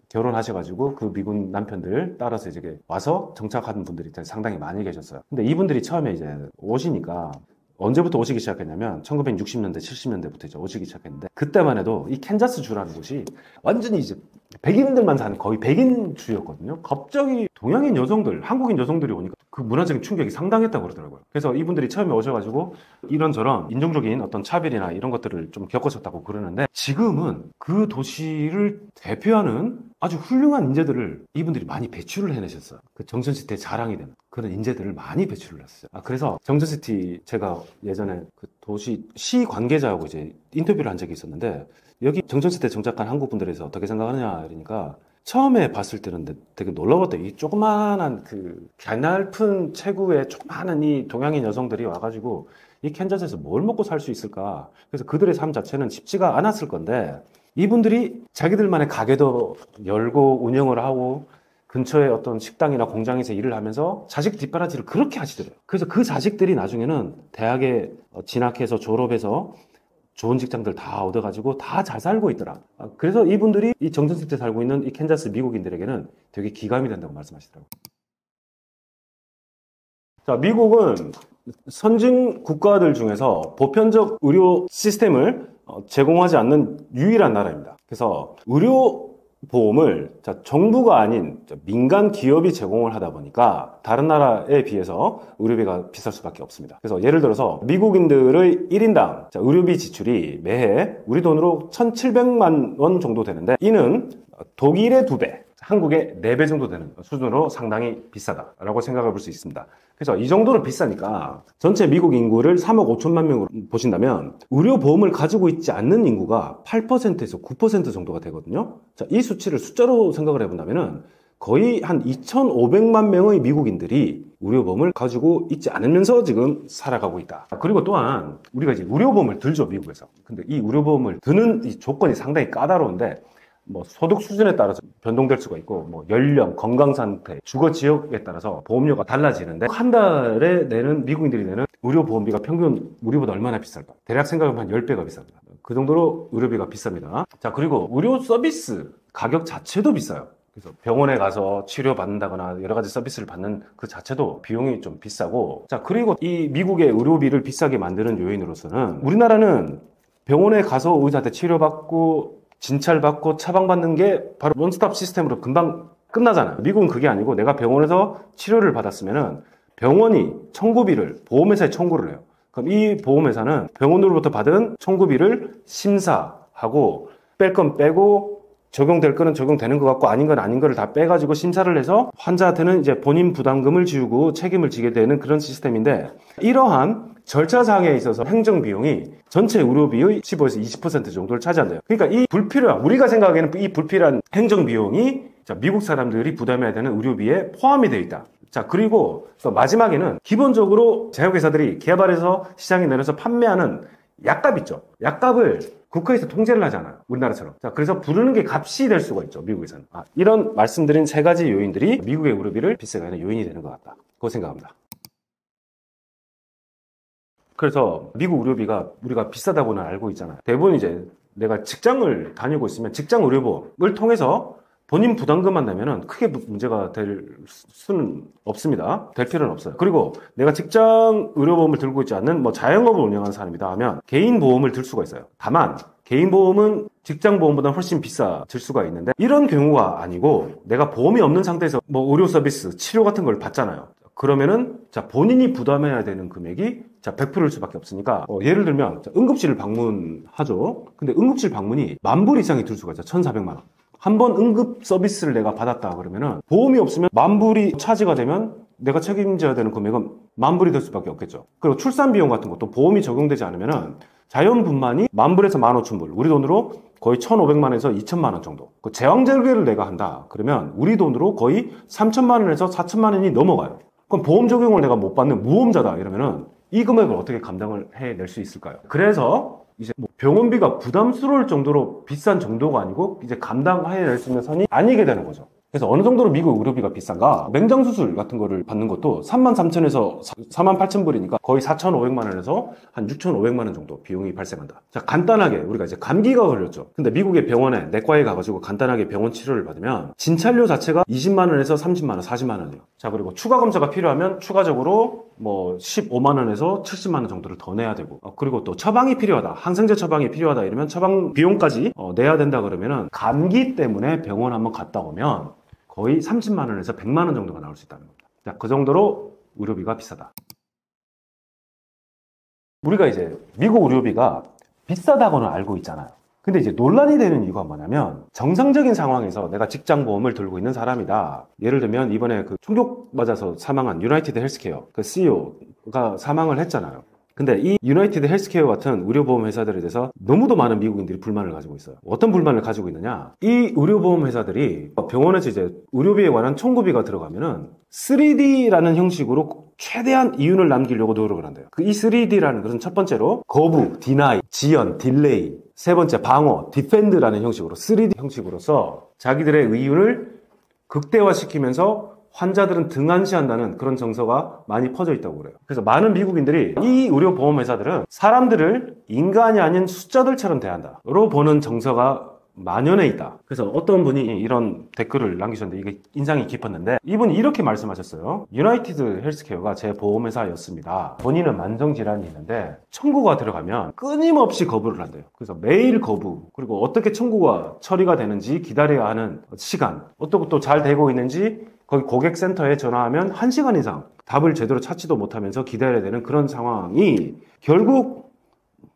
결혼하셔가지고 그 미군 남편들 따라서 이제 와서 정착하는 분들이 상당히 많이 계셨어요. 근데 이분들이 처음에 이제 오시니까 언제부터 오시기 시작했냐면 1960년대, 70년대부터 이제 오시기 시작했는데 그때만 해도 이 캔자스 주라는 곳이 완전히 이제 백인들만 사는 거의 백인 주였거든요. 갑자기 동양인 여성들, 한국인 여성들이 오니까 그 문화적인 충격이 상당했다고 그러더라고요. 그래서 이분들이 처음에 오셔가지고 이런저런 인종적인 어떤 차별이나 이런 것들을 좀 겪으셨다고 그러는데 지금은 그 도시를 대표하는 아주 훌륭한 인재들을 이분들이 많이 배출을 해내셨어요. 그 정션시티의 자랑이 되는 그런 인재들을 많이 배출을 했어요. 그래서 정션시티 제가 예전에 그 도시 시 관계자하고 이제 인터뷰를 한 적이 있었는데 여기 정션시티에 정착한 한국 분들에서 어떻게 생각하느냐 이러니까 처음에 봤을 때는 되게 놀라웠대요. 이 조그마한 그 가냘픈 체구의 조그마한 이 동양인 여성들이 와가지고 이 캔자스에서 뭘 먹고 살 수 있을까? 그래서 그들의 삶 자체는 쉽지가 않았을 건데 이분들이 자기들만의 가게도 열고 운영을 하고 근처에 어떤 식당이나 공장에서 일을 하면서 자식 뒷바라지를 그렇게 하시더래요. 그래서 그 자식들이 나중에는 대학에 진학해서 졸업해서 좋은 직장들 다 얻어가지고 다 잘 살고 있더라. 그래서 이분들이 이 정선시티에 살고 있는 이 캔자스 미국인들에게는 되게 기감이 된다고 말씀하시더라고요. 자, 미국은 선진 국가들 중에서 보편적 의료 시스템을 제공하지 않는 유일한 나라입니다. 그래서 의료 보험을 정부가 아닌 민간 기업이 제공을 하다 보니까 다른 나라에 비해서 의료비가 비쌀 수밖에 없습니다. 그래서 예를 들어서 미국인들의 1인당 의료비 지출이 매해 우리 돈으로 1,700만 원 정도 되는데 이는 독일의 2배, 한국의 4배 정도 되는 수준으로 상당히 비싸다라고 생각해 볼 수 있습니다. 그래서 이 정도로 비싸니까 전체 미국 인구를 3억 5천만 명으로 보신다면 의료보험을 가지고 있지 않는 인구가 8%에서 9% 정도가 되거든요. 자, 이 수치를 숫자로 생각을 해본다면은 거의 한 2,500만 명의 미국인들이 의료보험을 가지고 있지 않으면서 지금 살아가고 있다. 그리고 또한 우리가 이제 의료보험을 들죠, 미국에서. 근데 이 의료보험을 드는 이 조건이 상당히 까다로운데 소득 수준에 따라서 변동될 수가 있고, 연령, 건강 상태, 주거 지역에 따라서 보험료가 달라지는데, 한 달에 내는, 미국인들이 내는 의료보험비가 평균 우리보다 얼마나 비쌀까? 대략 생각하면 한 10배가 비쌉니다. 그 정도로 의료비가 비쌉니다. 자, 그리고 의료 서비스 가격 자체도 비싸요. 그래서 병원에 가서 치료받는다거나 여러 가지 서비스를 받는 그 자체도 비용이 좀 비싸고, 자, 그리고 이 미국의 의료비를 비싸게 만드는 요인으로서는 우리나라는 병원에 가서 의사한테 치료받고 진찰받고 처방받는 게 바로 원스톱 시스템으로 금방 끝나잖아요. 미국은 그게 아니고 내가 병원에서 치료를 받았으면은 병원이 청구비를 보험회사에 청구를 해요. 그럼 이 보험회사는 병원으로부터 받은 청구비를 심사하고 뺄 건 빼고 적용될 거는 적용되는 것 같고 아닌 건 아닌 거를 다 빼가지고 심사를 해서 환자한테는 이제 본인 부담금을 지우고 책임을 지게 되는 그런 시스템인데 이러한 절차상에 있어서 행정비용이 전체 의료비의 15에서 20% 정도를 차지한대요. 그러니까 이 불필요한, 우리가 생각하기에는 이 불필요한 행정비용이 미국 사람들이 부담해야 되는 의료비에 포함이 되어 있다. 자, 그리고 마지막에는 기본적으로 제약회사들이 개발해서 시장에 내려서 판매하는 약값 있죠. 약값을 국가에서 통제를 하잖아요. 우리나라처럼. 자, 그래서 부르는 게 값이 될 수가 있죠. 미국에서는. 이런 말씀드린 세 가지 요인들이 미국의 의료비를 비싸게 하는 요인이 되는 것 같다. 그거 생각합니다. 그래서 미국 의료비가 우리가 비싸다고는 알고 있잖아요. 대부분 이제 내가 직장을 다니고 있으면 직장 의료보험을 통해서 본인 부담금만 내면은 크게 문제가 될 수는 없습니다. 될 필요는 없어요. 그리고 내가 직장 의료보험을 들고 있지 않는 뭐 자영업을 운영하는 사람이다 하면 개인 보험을 들 수가 있어요. 다만 개인 보험은 직장 보험보다 훨씬 비싸질 수가 있는데 이런 경우가 아니고 내가 보험이 없는 상태에서 뭐 의료 서비스, 치료 같은 걸 받잖아요. 그러면은 자 본인이 부담해야 되는 금액이 자 100%일 수밖에 없으니까 예를 들면 응급실을 방문하죠. 근데 응급실 방문이 10,000불 이상이 들 수가 있죠. 1,400만 원. 한 번 응급 서비스를 내가 받았다 그러면은 보험이 없으면 10,000불이 차지가 되면 내가 책임져야 되는 금액은 10,000불이 될 수밖에 없겠죠. 그리고 출산 비용 같은 것도 보험이 적용되지 않으면은 자연분만이 10,000불에서 15,000불, 우리 돈으로 거의 1,500만원에서 2,000만 원 정도. 그 제왕절개를 내가 한다 그러면 우리 돈으로 거의 3,000만 원에서 4,000만 원이 넘어가요. 그럼 보험 적용을 내가 못 받는 무보험자다 이러면은 이 금액을 어떻게 감당을 해낼 수 있을까요? 그래서 이제 뭐 병원비가 부담스러울 정도로 비싼 정도가 아니고 이제 감당해낼 수 있는 선이 아니게 되는 거죠. 그래서 어느 정도로 미국 의료비가 비싼가? 맹장수술 같은 거를 받는 것도 33,000에서 48,000불이니까 거의 4,500만 원에서 한 6,500만 원 정도 비용이 발생한다. 자, 간단하게 우리가 이제 감기가 걸렸죠. 근데 미국의 병원에 내과에 가가지고 간단하게 병원 치료를 받으면 진찰료 자체가 20만 원에서 30만 원, 40만 원이에요. 자, 그리고 추가 검사가 필요하면 추가적으로 뭐 15만 원에서 70만 원 정도를 더 내야 되고 그리고 또 처방이 필요하다. 항생제 처방이 필요하다 이러면 처방 비용까지 내야 된다 그러면은 감기 때문에 병원 한번 갔다 오면 거의 30만 원에서 100만 원 정도가 나올 수 있다는 겁니다. 자, 그 정도로 의료비가 비싸다. 우리가 이제 미국 의료비가 비싸다고는 알고 있잖아요. 근데 이제 논란이 되는 이유가 뭐냐면 정상적인 상황에서 내가 직장보험을 들고 있는 사람이다. 예를 들면 이번에 그 총격 맞아서 사망한 유나이티드 헬스케어 그 CEO가 사망을 했잖아요. 근데 이 유나이티드 헬스케어 같은 의료보험 회사들에 대해서 너무도 많은 미국인들이 불만을 가지고 있어요. 어떤 불만을 가지고 있느냐? 이 의료보험 회사들이 병원에서 이제 의료비에 관한 청구비가 들어가면은 3D라는 형식으로 최대한 이윤을 남기려고 노력을 한대요. 이 3D라는 것은 첫 번째로 거부, deny, 지연, 딜레이, 세 번째 방어, defend라는 형식으로 3D 형식으로서 자기들의 이윤을 극대화시키면서 환자들은 등한시한다는 그런 정서가 많이 퍼져 있다고 그래요. 그래서 많은 미국인들이 이 의료보험 회사들은 사람들을 인간이 아닌 숫자들처럼 대한다로 보는 정서가 만연해 있다. 그래서 어떤 분이 이런 댓글을 남기셨는데 이게 인상이 깊었는데 이분이 이렇게 말씀하셨어요. 유나이티드 헬스케어가 제 보험회사였습니다. 본인은 만성질환이 있는데 청구가 들어가면 끊임없이 거부를 한대요. 그래서 매일 거부, 그리고 어떻게 청구가 처리가 되는지 기다려야 하는 시간, 어떻게 또 잘 되고 있는지 거기 고객센터에 전화하면 1시간 이상 답을 제대로 찾지도 못하면서 기다려야 되는 그런 상황이 결국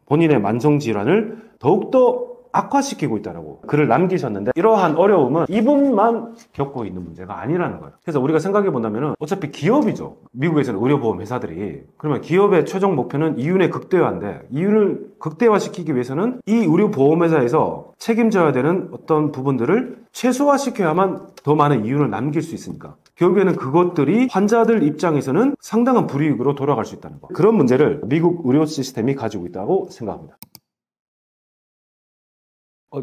본인의 만성질환을 더욱더 악화시키고 있다고 글을 남기셨는데 이러한 어려움은 이분만 겪고 있는 문제가 아니라는 거예요. 그래서 우리가 생각해 본다면 어차피 기업이죠. 미국에서는 의료보험 회사들이. 그러면 기업의 최종 목표는 이윤의 극대화인데 이윤을 극대화시키기 위해서는 이 의료보험회사에서 책임져야 되는 어떤 부분들을 최소화시켜야만 더 많은 이윤을 남길 수 있으니까 결국에는 그것들이 환자들 입장에서는 상당한 불이익으로 돌아갈 수 있다는 거. 그런 문제를 미국 의료 시스템이 가지고 있다고 생각합니다.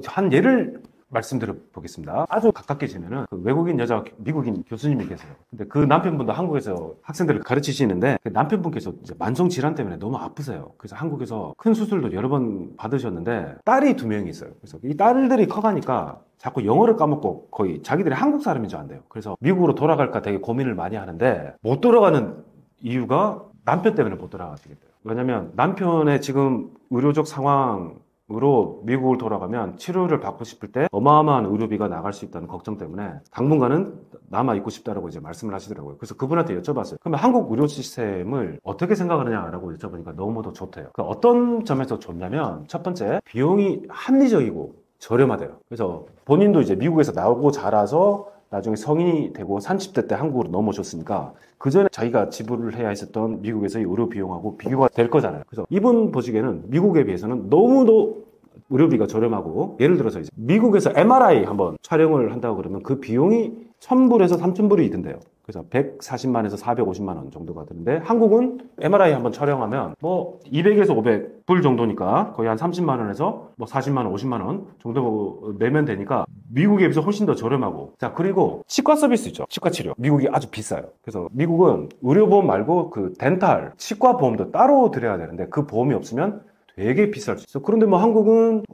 한 예를 말씀드려 보겠습니다. 아주 가깝게 지내는 그 외국인 여자 미국인 교수님이 계세요. 근데 그 남편분도 한국에서 학생들을 가르치시는데 그 남편분께서 이제 만성 질환 때문에 너무 아프세요. 그래서 한국에서 큰 수술도 여러 번 받으셨는데 딸이 2명이 있어요. 그래서 이 딸들이 커가니까 자꾸 영어를 까먹고 거의 자기들이 한국 사람인 줄 안대요. 그래서 미국으로 돌아갈까 되게 고민을 많이 하는데 못 돌아가는 이유가 남편 때문에 못 돌아가시겠대요. 왜냐면 남편의 지금 의료적 상황으로 미국을 돌아가면 치료를 받고 싶을 때 어마어마한 의료비가 나갈 수 있다는 걱정 때문에 당분간은 남아있고 싶다라고 이제 말씀을 하시더라고요. 그래서 그분한테 여쭤봤어요. 그러면 한국 의료 시스템을 어떻게 생각하느냐라고 여쭤보니까 너무도 좋대요. 그 어떤 점에서 좋냐면 첫 번째, 비용이 합리적이고 저렴하대요. 그래서 본인도 이제 미국에서 나오고 자라서 나중에 성인이 되고 30대 때 한국으로 넘어오셨으니까 그 전에 자기가 지불을 해야 했었던 미국에서의 의료 비용하고 비교가 될 거잖아요. 그래서 이분 보시기에는 미국에 비해서는 너무도 의료비가 저렴하고 예를 들어서 이제 미국에서 MRI 한번 촬영을 한다고 그러면 그 비용이 1000불에서 3000불이 든대요. 그래서 140만에서 450만 원 정도가 드는데 한국은 MRI 한번 촬영하면 뭐 200에서 500불 정도니까 거의 한 30만 원에서 뭐 40만 원, 50만 원 정도 내면 되니까 미국에 비해서 훨씬 더 저렴하고. 자, 그리고 치과 서비스 있죠. 치과 치료. 미국이 아주 비싸요. 그래서 미국은 의료보험 말고 그 덴탈, 치과 보험도 따로 드려야 되는데 그 보험이 없으면 되게 비쌀 수 있어. 그런데 뭐 한국은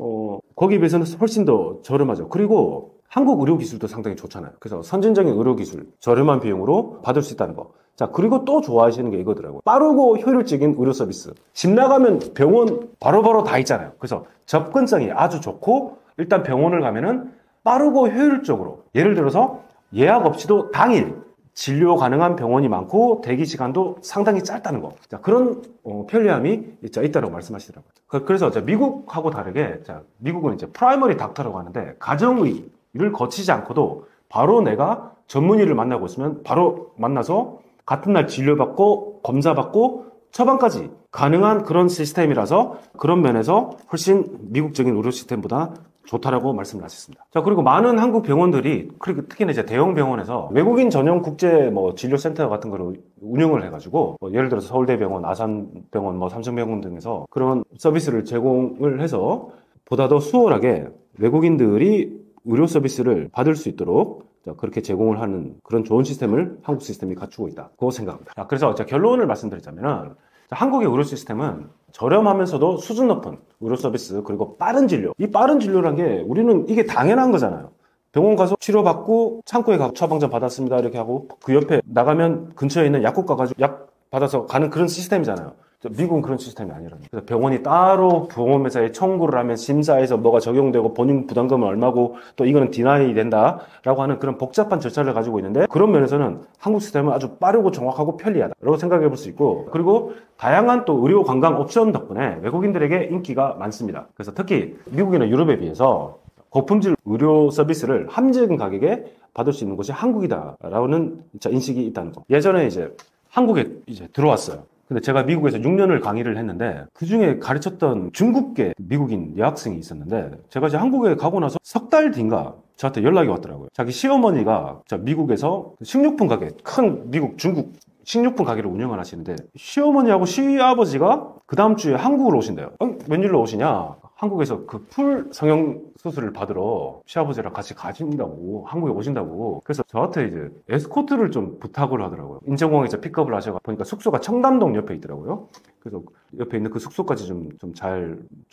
거기에 비해서는 훨씬 더 저렴하죠. 그리고 한국 의료기술도 상당히 좋잖아요. 그래서 선진적인 의료기술, 저렴한 비용으로 받을 수 있다는 거. 자, 그리고 또 좋아하시는 게 이거더라고요. 빠르고 효율적인 의료 서비스. 집 나가면 병원 바로바로 다 있잖아요. 그래서 접근성이 아주 좋고 일단 병원을 가면은 빠르고 효율적으로, 예를 들어서 예약 없이도 당일 진료 가능한 병원이 많고 대기 시간도 상당히 짧다는 거. 자, 그런 편리함이 있다고 말씀하시더라고요. 그래서 미국하고 다르게, 미국은 이제 프라이머리 닥터라고 하는데 가정의를 거치지 않고도 바로 내가 전문의를 만나고 있으면 바로 만나서 같은 날 진료받고 검사받고 처방까지 가능한 그런 시스템이라서 그런 면에서 훨씬 미국적인 의료 시스템보다 좋다라고 말씀을 하셨습니다. 자, 그리고 많은 한국 병원들이, 특히나 이제 대형 병원에서 외국인 전용 국제 진료센터 같은 거를 운영을 해가지고, 예를 들어서 서울대병원, 아산병원, 삼성병원 등에서 그런 서비스를 제공을 해서 보다 더 수월하게 외국인들이 의료 서비스를 받을 수 있도록 그렇게 제공을 하는 그런 좋은 시스템을 한국 시스템이 갖추고 있다고 생각합니다. 자, 그래서 결론을 말씀드리자면은 한국의 의료 시스템은 저렴하면서도 수준 높은 의료 서비스, 그리고 빠른 진료. 이 빠른 진료란 게 우리는 이게 당연한 거잖아요. 병원 가서 치료받고 창구에 가서 처방전 받았습니다 이렇게 하고 그 옆에 나가면 근처에 있는 약국 가가지고 약 받아서 가는 그런 시스템이잖아요. 미국은 그런 시스템이 아니라는. 그래서 병원이 따로 보험회사에 청구를 하면 심사해서 뭐가 적용되고 본인 부담금은 얼마고 또 이거는 디나이 된다라고 하는 그런 복잡한 절차를 가지고 있는데, 그런 면에서는 한국 시스템은 아주 빠르고 정확하고 편리하다라고 생각해 볼 수 있고, 그리고 다양한 또 의료 관광 옵션 덕분에 외국인들에게 인기가 많습니다. 그래서 특히 미국이나 유럽에 비해서 고품질 의료 서비스를 합리적인 가격에 받을 수 있는 곳이 한국이다라는 인식이 있다는 거. 예전에 이제 한국에 이제 들어왔어요. 근데 제가 미국에서 6년을 강의를 했는데 그 중에 가르쳤던 중국계 미국인 여학생이 있었는데, 제가 이제 한국에 가고 나서 석 달 뒤인가 저한테 연락이 왔더라고요. 자기 시어머니가 미국에서 식료품 가게, 큰 미국, 중국 식료품 가게를 운영을 하시는데 시어머니하고 시아버지가 그 다음 주에 한국으로 오신대요. 웬일로 오시냐? 한국에서 그 풀 성형 수술을 받으러 시아버지랑 같이 가신다고, 한국에 오신다고. 그래서 저한테 이제 에스코트를 좀 부탁을 하더라고요. 인천공항에서 픽업을 하셔가 보니까 숙소가 청담동 옆에 있더라고요. 그래서 옆에 있는 그 숙소까지 좀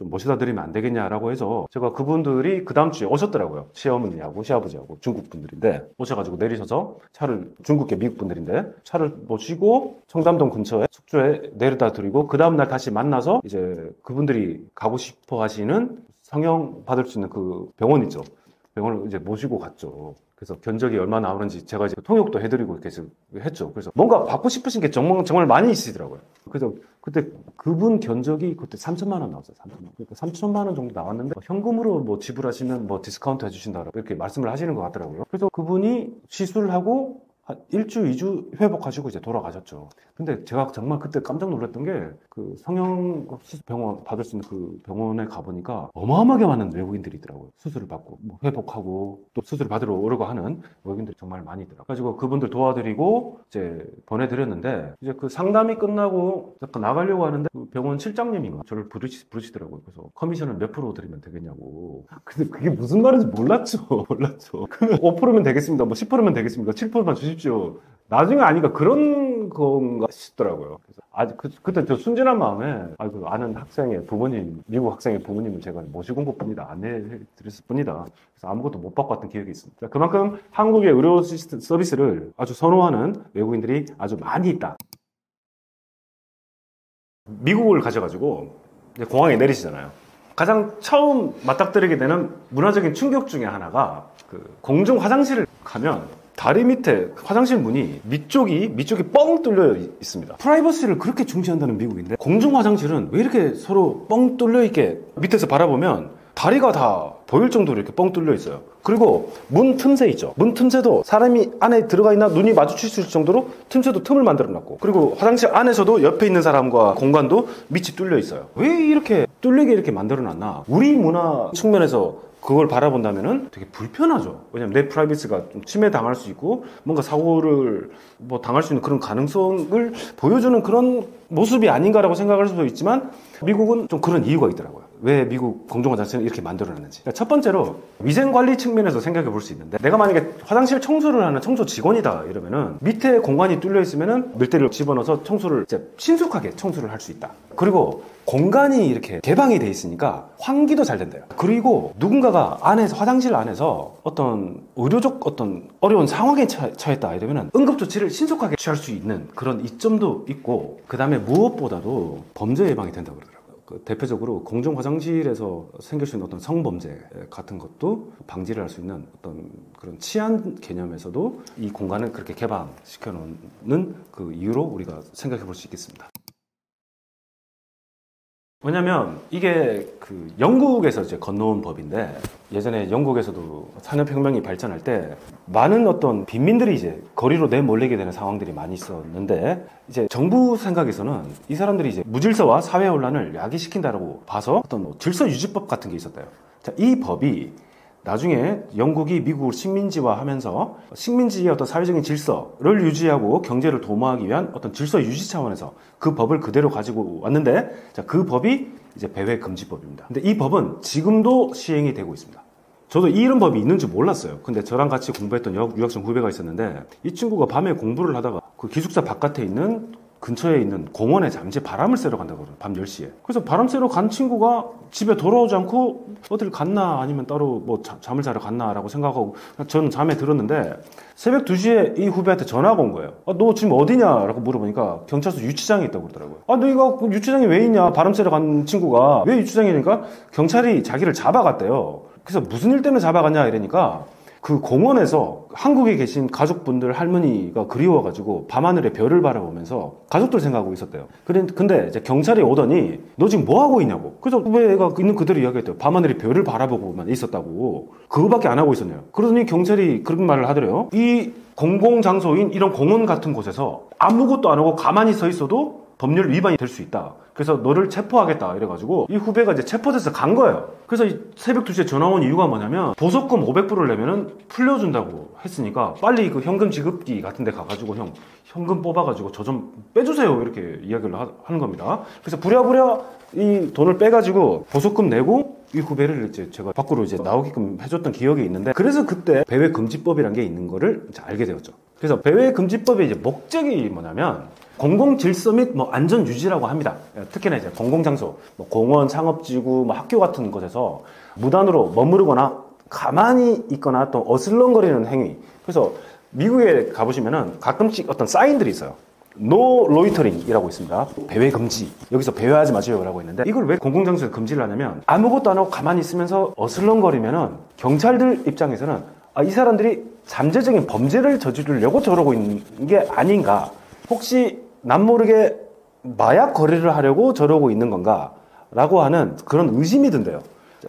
모셔다 드리면 안 되겠냐라고 해서 제가 그분들이 그 다음 주에 오셨더라고요. 시어머니하고 시아버지하고 중국 분들인데 오셔가지고 내리셔서 중국계 미국 분들인데 차를 모시고 청담동 근처에 숙소에 내려다 드리고 그 다음날 다시 만나서 이제 그분들이 가고 싶어 하시는 성형 받을 수 있는 그 병원 있죠. 병원을 이제 모시고 갔죠. 그래서 견적이 얼마 나오는지 제가 이제 통역도 해드리고 이렇게 했죠. 그래서 뭔가 받고 싶으신 게 정말 많이 있으시더라고요. 그래서 그때 그분 견적이 그때 3천만 원 나왔어요. 3천만 원. 그러니까 3천만 원 정도 나왔는데 현금으로 지불하시면 디스카운트 해주신다고 이렇게 말씀을 하시는 것 같더라고요. 그래서 그분이 시술을 하고 한 1주, 2주 회복하시고 이제 돌아가셨죠. 근데 제가 정말 그때 깜짝 놀랐던 게 그 성형 병원 받을 수 있는 그 병원에 가보니까 어마어마하게 많은 외국인들이 있더라고요. 수술을 받고 회복하고 또 수술을 받으러 오려고 하는 외국인들이 정말 많이 있더라고요. 그래가지고 그분들 도와드리고 이제 보내드렸는데 이제 그 상담이 끝나고 약간 나가려고 하는데 그 병원 실장님인가 저를 부르시더라고요. 그래서 커미션을 몇 프로 드리면 되겠냐고. 근데 그게 무슨 말인지 몰랐죠. 그러면 5%면 되겠습니다. 10%면 되겠습니다. 7%만 주십시오. 나중에 아니까 그런 건가 싶더라고요. 그래서 그때 저 순진한 마음에 아는 학생의 부모님, 미국 학생의 부모님을 제가 모시고 온 것뿐이다. 안내해드렸을 뿐이다. 그래서 아무것도 못 받고 왔던 기억이 있습니다. 그만큼 한국의 의료 시스템 서비스를 아주 선호하는 외국인들이 아주 많이 있다. 미국을 가셔가지고 이제 공항에 내리시잖아요. 가장 처음 맞닥뜨리게 되는 문화적인 충격 중에 하나가 그 공중 화장실을 가면 다리 밑에 화장실 문이 밑쪽이 뻥 뚫려 있습니다. 프라이버시를 그렇게 중시한다는 미국인데 공중 화장실은 왜 이렇게 서로 뻥 뚫려 있게 밑에서 바라보면 다리가 다 보일 정도로 이렇게 뻥 뚫려 있어요. 그리고 문 틈새 있죠. 문 틈새도 사람이 안에 들어가 있나 눈이 마주칠 수 있을 정도로 틈새도 틈을 만들어 놨고, 그리고 화장실 안에서도 옆에 있는 사람과 공간도 밑이 뚫려 있어요. 왜 이렇게 뚫리게 이렇게 만들어 놨나? 우리 문화 측면에서 그걸 바라본다면은 되게 불편하죠. 왜냐면 내 프라이버시가 좀 침해당할 수 있고 뭔가 사고를 뭐 당할 수 있는 그런 가능성을 보여주는 그런 모습이 아닌가라고 생각할 수도 있지만 미국은 좀 그런 이유가 있더라고요. 왜 미국 공중화장실을 이렇게 만들어놨는지. 그러니까 첫 번째로 위생관리 측면에서 생각해 볼 수 있는데, 내가 만약에 화장실 청소를 하는 청소 직원이다 이러면은 밑에 공간이 뚫려 있으면은 밀대를 집어넣어서 청소를 이제 신속하게 청소를 할 수 있다. 그리고 공간이 이렇게 개방이 돼 있으니까 환기도 잘 된대요. 그리고 누군가가 안에서, 화장실 안에서 어떤 의료적 어떤 어려운 상황에 처했다 이러면은 응급조치를 신속하게 취할 수 있는 그런 이점도 있고, 그 다음에 무엇보다도 범죄 예방이 된다고 그러더라고요. 대표적으로 공중 화장실에서 생길 수 있는 어떤 성범죄 같은 것도 방지를 할 수 있는 어떤 그런 치안 개념에서도 이 공간을 그렇게 개방시켜 놓는 그 이유로 우리가 생각해 볼 수 있겠습니다. 왜냐면 이게 그 영국에서 이제 건너온 법인데, 예전에 영국에서도 산업혁명이 발전할 때 많은 어떤 빈민들이 이제 거리로 내몰리게 되는 상황들이 많이 있었는데, 이제 정부 생각에서는 이 사람들이 이제 무질서와 사회 혼란을 야기시킨다라고 봐서 어떤 뭐 질서 유지법 같은 게 있었대요. 자, 이 법이 나중에 영국이 미국을 식민지화하면서 식민지의 어떤 사회적인 질서를 유지하고 경제를 도모하기 위한 어떤 질서 유지 차원에서 그 법을 그대로 가지고 왔는데, 자, 그 법이 이제 배회금지법입니다. 근데 이 법은 지금도 시행이 되고 있습니다. 저도 이런 법이 있는지 몰랐어요. 근데 저랑 같이 공부했던 유학생 후배가 있었는데, 이 친구가 밤에 공부를 하다가 그 기숙사 바깥에 있는 근처에 있는 공원에 잠시 바람을 쐬러 간다고 그래요. 밤 10시에. 그래서 바람 쐬러 간 친구가 집에 돌아오지 않고 어딜 갔나 아니면 따로 뭐 잠을 자러 갔나 라고 생각하고 저는 잠에 들었는데, 새벽 2시에 이 후배한테 전화가 온 거예요. 너 지금 어디냐? 라고 물어보니까 경찰서 유치장에 있다고 그러더라고요. 너희가 그 유치장에 왜 있냐? 바람 쐬러 간 친구가 왜 유치장이니까 경찰이 자기를 잡아갔대요. 그래서 무슨 일 때문에 잡아갔냐 이러니까 그 공원에서 한국에 계신 가족분들 할머니가 그리워가지고 밤하늘에 별을 바라보면서 가족들 생각하고 있었대요. 근데 이제 경찰이 오더니 너 지금 뭐 하고 있냐고. 그래서 후배가 있는 그대로 이야기했대요. 밤하늘에 별을 바라보고만 있었다고. 그거밖에 안 하고 있었네요. 그러더니 경찰이 그런 말을 하더래요. 이 공공장소인 이런 공원 같은 곳에서 아무것도 안 하고 가만히 서 있어도 법률 위반이 될 수 있다. 그래서 너를 체포하겠다 이래가지고 이 후배가 이제 체포돼서 간 거예요. 그래서 새벽 2시에 전화 온 이유가 뭐냐면 보석금 500불을 내면은 풀려준다고 했으니까 빨리 그 현금 지급기 같은 데 가가지고 현금 뽑아가지고 저 좀 빼주세요 이렇게 이야기를 하는 겁니다. 그래서 부랴부랴 이 돈을 빼가지고 보석금 내고 이 후배를 이제 제가 밖으로 이제 나오게끔 해줬던 기억이 있는데, 그래서 그때 배회금지법이라는 게 있는 거를 이제 알게 되었죠. 그래서 배회금지법의 이제 목적이 뭐냐면 공공질서 및 뭐 안전 유지라고 합니다. 특히나 이제 공공장소, 뭐 공원, 상업지구, 뭐 학교 같은 곳에서 무단으로 머무르거나 가만히 있거나 또 어슬렁거리는 행위. 그래서 미국에 가보시면은 가끔씩 어떤 사인들이 있어요. No loitering이라고 있습니다. 배회 금지. 여기서 배회하지 마세요라고 있는데, 이걸 왜 공공장소에서 금지를 하냐면 아무것도 안 하고 가만히 있으면서 어슬렁거리면은 경찰들 입장에서는 이 사람들이 잠재적인 범죄를 저지르려고 저러고 있는 게 아닌가, 혹시 남모르게 마약 거래를 하려고 저러고 있는 건가 라고 하는 그런 의심이 든대요.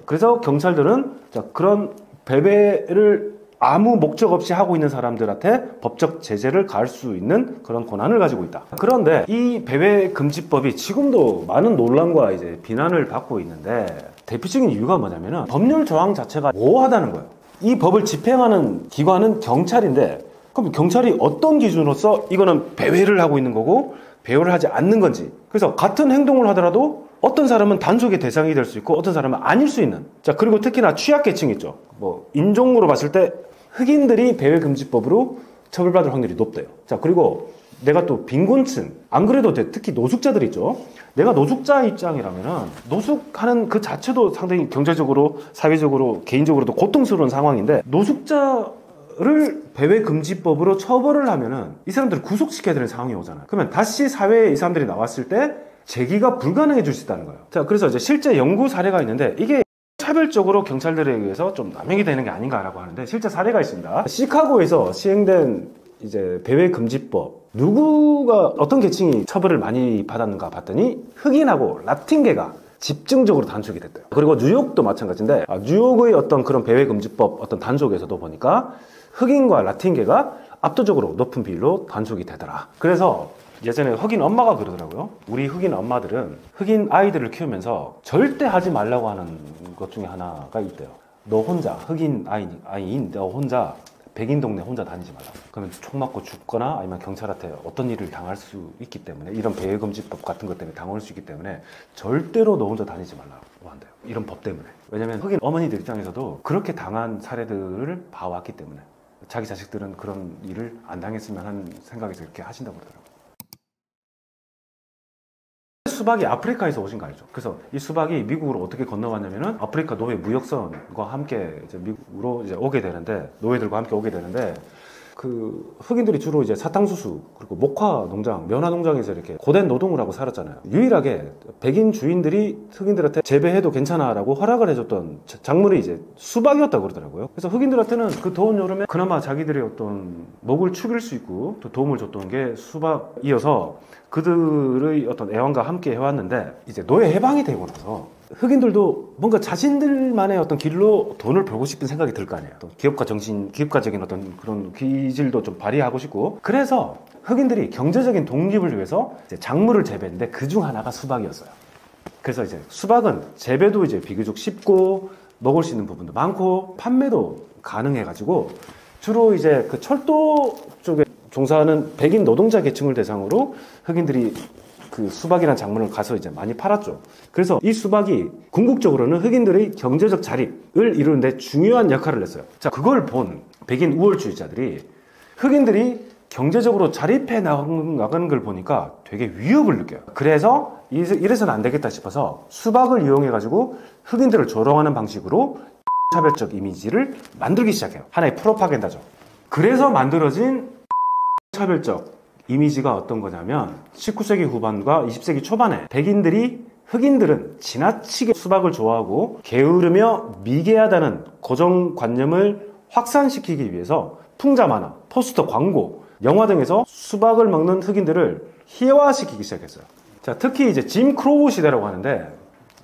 그래서 경찰들은 그런 배회를 아무 목적 없이 하고 있는 사람들한테 법적 제재를 가할 수 있는 그런 권한을 가지고 있다. 그런데 이 배회금지법이 지금도 많은 논란과 이제 비난을 받고 있는데, 대표적인 이유가 뭐냐면은 법률 조항 자체가 모호하다는 거예요. 이 법을 집행하는 기관은 경찰인데, 그럼 경찰이 어떤 기준으로서 이거는 배회를 하고 있는 거고 배회를 하지 않는 건지. 그래서 같은 행동을 하더라도 어떤 사람은 단속의 대상이 될 수 있고 어떤 사람은 아닐 수 있는. 자, 그리고 특히나 취약계층 있죠. 뭐 인종으로 봤을 때 흑인들이 배회금지법으로 처벌받을 확률이 높대요. 자, 그리고 내가 또 빈곤층, 안 그래도 특히 노숙자들 있죠. 내가 노숙자 입장이라면은 노숙하는 그 자체도 상당히 경제적으로, 사회적으로, 개인적으로도 고통스러운 상황인데, 노숙자를 배회금지법으로 처벌을 하면은 이 사람들을 구속시켜야 되는 상황이 오잖아요. 그러면 다시 사회에 이 사람들이 나왔을 때 재기가 불가능해질 수 있다는 거예요. 자, 그래서 이제 실제 연구 사례가 있는데, 이게 차별적으로 경찰들에 의해서 좀 남용이 되는 게 아닌가라고 하는데, 실제 사례가 있습니다. 시카고에서 시행된 이제 배회금지법, 누구가 어떤 계층이 처벌을 많이 받았는가 봤더니 흑인하고 라틴계가 집중적으로 단속이 됐대요. 그리고 뉴욕도 마찬가지인데, 뉴욕의 어떤 그런 배회금지법 어떤 단속에서도 보니까 흑인과 라틴계가 압도적으로 높은 비율로 단속이 되더라. 그래서 예전에 흑인 엄마가 그러더라고요. 우리 흑인 엄마들은 흑인 아이들을 키우면서 절대 하지 말라고 하는 것 중에 하나가 있대요. 너 혼자 흑인 아이인 너 혼자 백인 동네 혼자 다니지 말라. 그러면 총 맞고 죽거나 아니면 경찰한테 어떤 일을 당할 수 있기 때문에, 이런 배회금지법 같은 것 때문에 당할 수 있기 때문에 절대로 너 혼자 다니지 말라고 한대요. 이런 법 때문에. 왜냐면 흑인 어머니들 입장에서도 그렇게 당한 사례들을 봐왔기 때문에 자기 자식들은 그런 일을 안 당했으면 하는 생각에서 이렇게 하신다고 그러더라고요. 수박이 아프리카에서 오신 거 알죠? 그래서 이 수박이 미국으로 어떻게 건너왔냐면은 아프리카 노예 무역선과 함께 이제 미국으로 이제 오게 되는데, 노예들과 함께 오게 되는데, 그 흑인들이 주로 이제 사탕수수 그리고 목화 농장, 면화 농장에서 이렇게 고된 노동을 하고 살았잖아요. 유일하게 백인 주인들이 흑인들한테 재배해도 괜찮아라고 허락을 해줬던 작물이 이제 수박이었다고 그러더라고요. 그래서 흑인들한테는 그 더운 여름에 그나마 자기들의 어떤 목을 축일 수 있고 또 도움을 줬던 게 수박이어서 그들의 어떤 애완과 함께 해왔는데, 이제 노예 해방이 되고 나서 흑인들도 뭔가 자신들만의 어떤 길로 돈을 벌고 싶은 생각이 들 거 아니에요. 또 기업가적인 어떤 그런 기질도 좀 발휘하고 싶고, 그래서 흑인들이 경제적인 독립을 위해서 이제 작물을 재배했는데 그 중 하나가 수박이었어요. 그래서 이제 수박은 재배도 이제 비교적 쉽고 먹을 수 있는 부분도 많고 판매도 가능해가지고 주로 이제 그 철도 쪽에 종사하는 백인 노동자 계층을 대상으로 흑인들이 그 수박이라는 작물을 가서 이제 많이 팔았죠. 그래서 이 수박이 궁극적으로는 흑인들의 경제적 자립을 이루는데 중요한 역할을 했어요. 자, 그걸 본 백인 우월주의자들이 흑인들이 경제적으로 자립해 나가는 걸 보니까 되게 위협을 느껴요. 그래서 이래서는 안 되겠다 싶어서 수박을 이용해가지고 흑인들을 조롱하는 방식으로 차별적 이미지를 만들기 시작해요. 하나의 프로파간다죠. 그래서 만들어진 차별적 이미지가 어떤 거냐면, 19세기 후반과 20세기 초반에 흑인들은 지나치게 수박을 좋아하고 게으르며 미개하다는 고정관념을 확산시키기 위해서 풍자 만화, 포스터, 광고, 영화 등에서 수박을 먹는 흑인들을 희화시키기 시작했어요. 자, 특히 이제 짐 크로우 시대라고 하는데,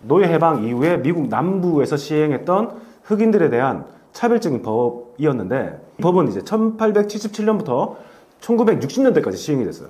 노예 해방 이후에 미국 남부에서 시행했던 흑인들에 대한 차별적인 법이었는데, 이 법은 이제 1877년부터 1960년대까지 시행이 됐어요.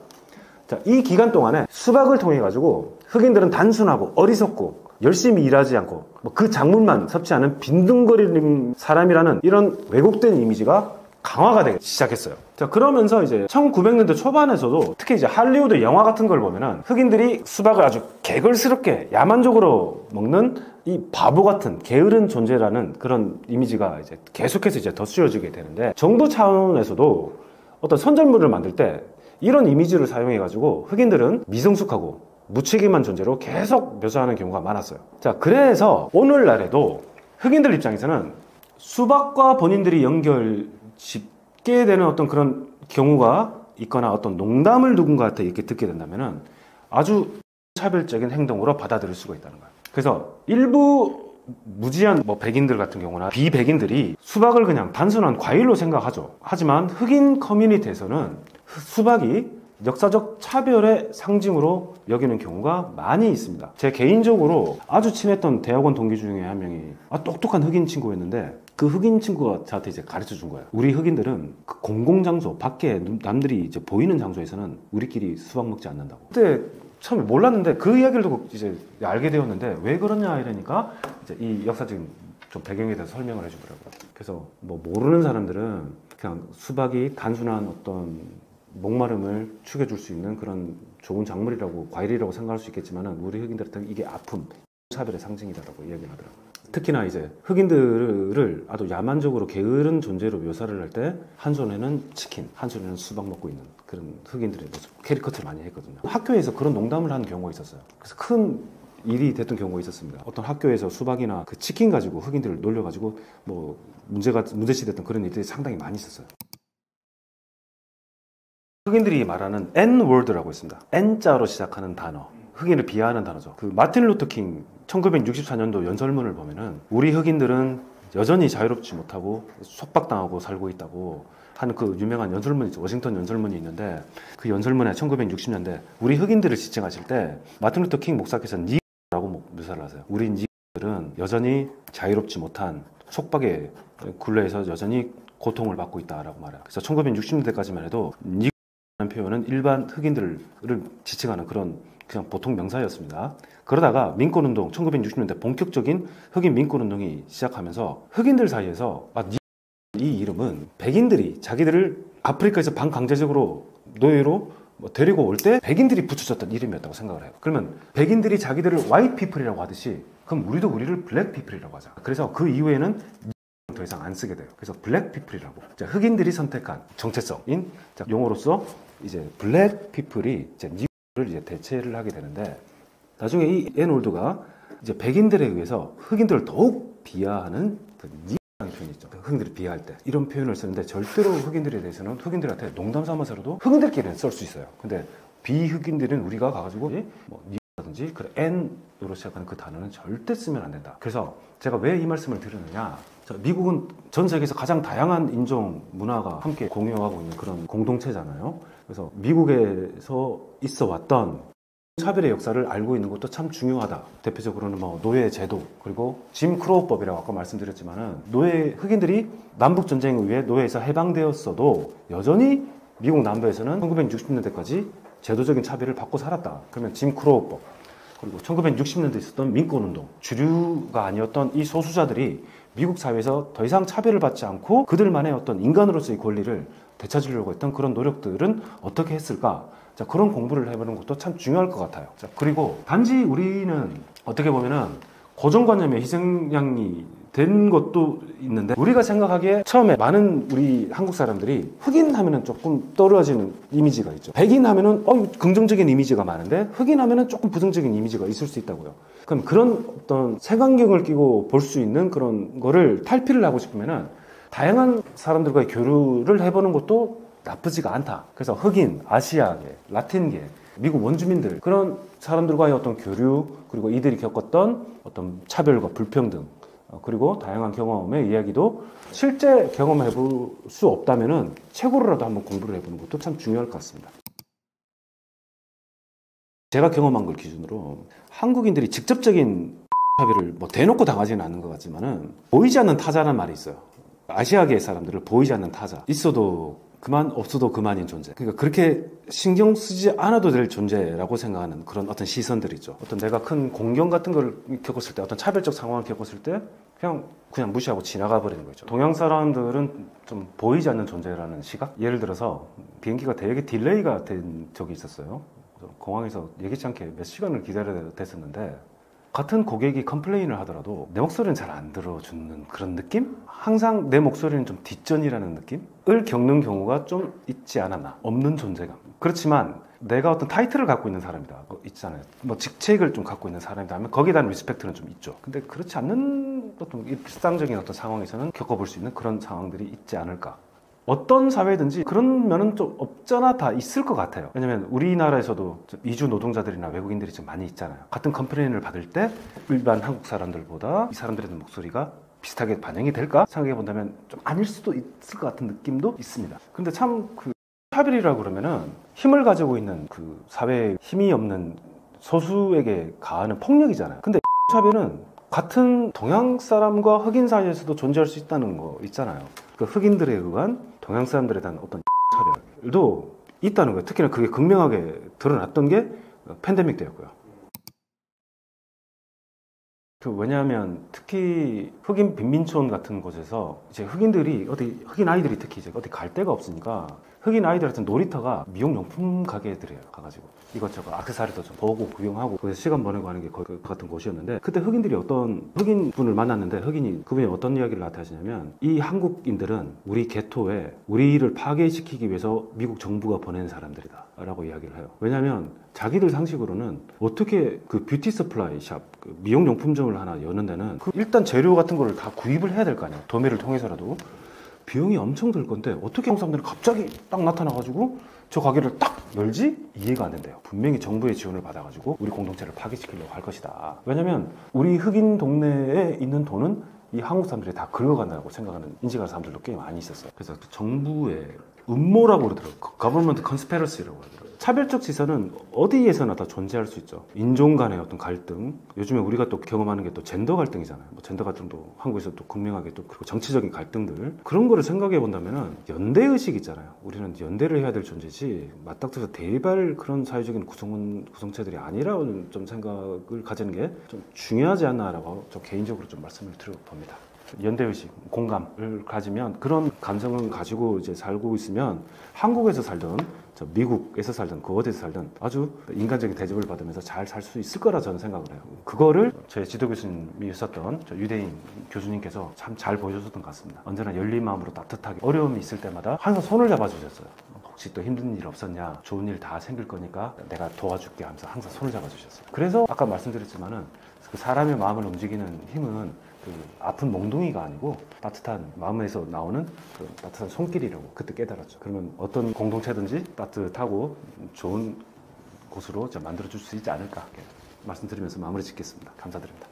자, 이 기간 동안에 수박을 통해 가지고 흑인들은 단순하고 어리석고 열심히 일하지 않고 그 작물만 섭취하는 빈둥거리는 사람이라는 이런 왜곡된 이미지가 강화가 되기 시작했어요. 자, 그러면서 이제 1900년대 초반에서도 특히 이제 할리우드 영화 같은 걸 보면은 흑인들이 수박을 아주 개걸스럽게 야만적으로 먹는 이 바보 같은 게으른 존재라는 그런 이미지가 이제 계속해서 이제 덧씌워지게 되는데, 정부 차원에서도 어떤 선전물을 만들 때 이런 이미지를 사용해가지고 흑인들은 미성숙하고 무책임한 존재로 계속 묘사하는 경우가 많았어요. 자, 그래서 오늘날에도 흑인들 입장에서는 수박과 본인들이 연결 짓게 되는 어떤 그런 경우가 있거나 어떤 농담을 누군가한테 이렇게 듣게 된다면은 아주 차별적인 행동으로 받아들일 수가 있다는 거예요. 그래서 일부 무지한 백인들 같은 경우나 비백인들이 수박을 그냥 단순한 과일로 생각하죠. 하지만 흑인 커뮤니티에서는 수박이 역사적 차별의 상징으로 여기는 경우가 많이 있습니다. 제 개인적으로 아주 친했던 대학원 동기 중에 한 명이 똑똑한 흑인 친구였는데, 그 흑인 친구가 저한테 이제 가르쳐 준 거예요. 우리 흑인들은 그 공공장소, 밖에 남들이 이제 보이는 장소에서는 우리끼리 수박 먹지 않는다고. 그때 처음에 몰랐는데 그 이야기를 듣고 이제 알게 되었는데, 왜 그러냐 이러니까 이제 이 역사적인 좀 배경에 대해서 설명을 해주더라고요. 그래서 모르는 사람들은 그냥 수박이 단순한 어떤 목마름을 축여줄 수 있는 그런 좋은 작물이라고, 과일이라고 생각할 수 있겠지만은 우리 흑인들한테는 이게 아픔, 차별의 상징이다라고 이야기를 하더라고요. 특히나 이제 흑인들을 아주 야만적으로 게으른 존재로 묘사를 할 때 한 손에는 치킨, 한 손에는 수박 먹고 있는 그런 흑인들의 모습, 캐리커처를 많이 했거든요. 학교에서 그런 농담을 하는 경우가 있었어요. 그래서 큰 일이 됐던 경우가 있었습니다. 어떤 학교에서 수박이나 그 치킨 가지고 흑인들을 놀려가지고 문제시 됐던 그런 일들이 상당히 많이 있었어요. 흑인들이 말하는 N-word라고 있습니다. N자로 시작하는 단어. 흑인을 비하하는 단어죠. 그 마틴 루터 킹 1964년도 연설문을 보면은 우리 흑인들은 여전히 자유롭지 못하고 속박당하고 살고 있다고 하는 그 유명한 연설문이 있죠. 워싱턴 연설문이 있는데, 그 연설문에 1960년대 우리 흑인들을 지칭하실 때 마틴 루터 킹 목사께서는 니라고 묘사를 하세요. 우리 니들은 여전히 자유롭지 못한 속박에 굴레에서 여전히 고통을 받고 있다라고 말해요. 그래서 1960년대까지만 해도 라는 표현은 일반 흑인들을 지칭하는 그런 그냥 보통 명사였습니다. 그러다가 민권운동 1960년대 본격적인 흑인 민권운동이 시작하면서 흑인들 사이에서 이 이름은 백인들이 자기들을 아프리카에서 반강제적으로 노예로 데리고 올 때 백인들이 붙여줬던 이름이었다고 생각을 해요. 그러면 백인들이 자기들을 white people이라고 하듯이 그럼 우리도 우리를 black people이라고 하자. 그래서 그 이후에는 더 이상 안 쓰게 돼요. 그래서 black people이라고 흑인들이 선택한 정체성인 용어로서 이제 black people이 이제 를 이제 대체를 하게 되는데, 나중에 이 에놀드가 이제 백인들에 의해서 흑인들을 더욱 비하하는 그 라는 표현이 있죠. 흑인들을 비하할 때 이런 표현을 쓰는데, 절대로 흑인들에 대해서는 흑인들한테 농담 삼아서라도 흑인들끼리는 쓸 수 있어요. 근데 비흑인들은 우리가 가가지고 뭐 라든지 그 N으로 시작하는 그 단어는 절대 쓰면 안 된다. 그래서 제가 왜 이 말씀을 드리느냐, 미국은 전 세계에서 가장 다양한 인종 문화가 함께 공유하고 있는 그런 공동체잖아요. 그래서 미국에서 있어 왔던 차별의 역사를 알고 있는 것도 참 중요하다. 대표적으로는 뭐 노예 제도, 그리고 짐 크로우법이라고 아까 말씀드렸지만은 노예 흑인들이 남북 전쟁에 의해 노예에서 해방되었어도 여전히 미국 남부에서는 1960년대까지 제도적인 차별을 받고 살았다. 그러면 짐 크로우법, 그리고 1960년대에 있었던 민권운동, 주류가 아니었던 이 소수자들이 미국 사회에서 더 이상 차별을 받지 않고 그들만의 어떤 인간으로서의 권리를 되찾으려고 했던 그런 노력들은 어떻게 했을까? 자, 그런 공부를 해보는 것도 참 중요할 것 같아요. 자, 그리고 단지 우리는 어떻게 보면은 고정관념의 희생양이 된 것도 있는데, 우리가 생각하기에 처음에 많은 우리 한국 사람들이 흑인 하면은 조금 떨어지는 이미지가 있죠. 백인 하면은 긍정적인 이미지가 많은데 흑인 하면은 조금 부정적인 이미지가 있을 수 있다고요. 그럼 그런 어떤 색안경을 끼고 볼 수 있는 그런 거를 탈피를 하고 싶으면은 다양한 사람들과의 교류를 해보는 것도 나쁘지가 않다. 그래서 흑인, 아시아계, 라틴계, 미국 원주민들, 그런 사람들과의 어떤 교류, 그리고 이들이 겪었던 어떤 차별과 불평등, 그리고 다양한 경험의 이야기도 실제 경험해 볼 수 없다면은 책으로라도 한번 공부를 해보는 것도 참 중요할 것 같습니다. 제가 경험한 걸 기준으로 한국인들이 직접적인 차별을 뭐 대놓고 당하지는 않는 것 같지만은 보이지 않는 타자라는 말이 있어요. 아시아계 사람들을 보이지 않는 타자, 있어도 그만 없어도 그만인 존재. 그러니까 그렇게 신경 쓰지 않아도 될 존재라고 생각하는 그런 어떤 시선들이죠. 어떤 내가 큰 공경 같은 걸 겪었을 때, 어떤 차별적 상황을 겪었을 때 그냥 무시하고 지나가 버리는 거죠. 동양 사람들은 좀 보이지 않는 존재라는 시각? 예를 들어서 비행기가 되게 딜레이가 된 적이 있었어요. 공항에서 예기치 않게 몇 시간을 기다려야 됐었는데, 같은 고객이 컴플레인을 하더라도 내 목소리는 잘 안 들어주는 그런 느낌? 항상 내 목소리는 좀 뒷전이라는 느낌을 겪는 경우가 좀 있지 않았나. 없는 존재감. 그렇지만 내가 어떤 타이틀을 갖고 있는 사람이다, 있잖아요. 뭐 직책을 좀 갖고 있는 사람이다 하면 거기에 대한 리스펙트는 좀 있죠. 근데 그렇지 않는 어떤 일상적인 어떤 상황에서는 겪어볼 수 있는 그런 상황들이 있지 않을까. 어떤 사회든지 그런 면은 좀 없잖아 다 있을 것 같아요. 왜냐면 우리나라에서도 이주 노동자들이나 외국인들이 좀 많이 있잖아요. 같은 컴플레인을 받을 때 일반 한국 사람들보다 이 사람들의 목소리가 비슷하게 반영이 될까 생각해 본다면 좀 아닐 수도 있을 것 같은 느낌도 있습니다. 근데 참 그 차별이라고 그러면은 힘을 가지고 있는 그 사회에 힘이 없는 소수에게 가하는 폭력이잖아요. 근데 차별은 같은 동양 사람과 흑인 사이에서도 존재할 수 있다는 거 있잖아요. 그 흑인들에 의한 동양 사람들에 대한 어떤 차별도 있다는 거예요. 특히나 그게 극명하게 드러났던 게 팬데믹 때였고요. 왜냐하면 특히 흑인 빈민촌 같은 곳에서 이제 흑인 아이들이 특히 이제 어디 갈 데가 없으니까 흑인 아이들 같은 놀이터가 미용용품 가게들이에요. 가가지고 이것저것 액세서리도 좀 보고 구경하고 거기서 시간 보내고 하는 게 그 같은 곳이었는데, 그때 흑인들이 어떤 흑인 분을 만났는데 그분이 어떤 이야기를 나타내시냐면, 이 한국인들은 우리 게토에 우리를 파괴시키기 위해서 미국 정부가 보낸 사람들이다 라고 이야기를 해요. 왜냐하면 자기들 상식으로는 어떻게 그 뷰티 서플라이 샵, 그 미용용품점을 하나 여는 데는 일단 재료 같은 거를 다 구입을 해야 될 거 아니에요. 도매를 통해서라도. 비용이 엄청 들 건데 어떻게 한국 사람들이 갑자기 딱 나타나가지고 저 가게를 딱 열지? 이해가 안 된대요. 분명히 정부의 지원을 받아가지고 우리 공동체를 파괴시키려고 할 것이다. 왜냐면 우리 흑인 동네에 있는 돈은 이 한국 사람들이 다 긁어간다고 생각하는, 인식하는 사람들도 꽤 많이 있었어요. 그래서 정부의 음모라고 그러더라고요. Government Conspiracy라고 그러더라고요. 차별적 시선은 어디에서나 다 존재할 수 있죠. 인종 간의 어떤 갈등, 요즘에 우리가 또 경험하는 게 또 젠더 갈등이잖아요. 뭐 젠더 갈등도 한국에서 또 극명하게 또 그리고 정치적인 갈등들 그런 거를 생각해 본다면은 연대 의식 있잖아요. 우리는 연대를 해야 될 존재지 맞닥뜨려서 대발 그런 사회적인 구성체들이 아니라는 좀 생각을 가지는 게 좀 중요하지 않나라고 좀 개인적으로 좀 말씀을 드려봅니다. 연대의식, 공감을 가지면 그런 감성을 가지고 이제 살고 있으면 한국에서 살든 미국에서 살든 그 어디서 살든 아주 인간적인 대접을 받으면서 잘 살 수 있을 거라 저는 생각을 해요. 그거를 제 지도 교수님이 있었던 저 유대인 교수님께서 참 잘 보여줬던 것 같습니다. 언제나 열린 마음으로 따뜻하게 어려움이 있을 때마다 항상 손을 잡아주셨어요. 혹시 또 힘든 일 없었냐? 좋은 일 다 생길 거니까 내가 도와줄게 하면서 항상 손을 잡아주셨어요. 그래서 아까 말씀드렸지만은 그 사람의 마음을 움직이는 힘은 그 아픈 몽둥이가 아니고 따뜻한 마음에서 나오는 그 따뜻한 손길이라고 그때 깨달았죠. 그러면 어떤 공동체든지 따뜻하고 좋은 곳으로 만들어줄 수 있지 않을까 말씀드리면서 마무리 짓겠습니다. 감사드립니다.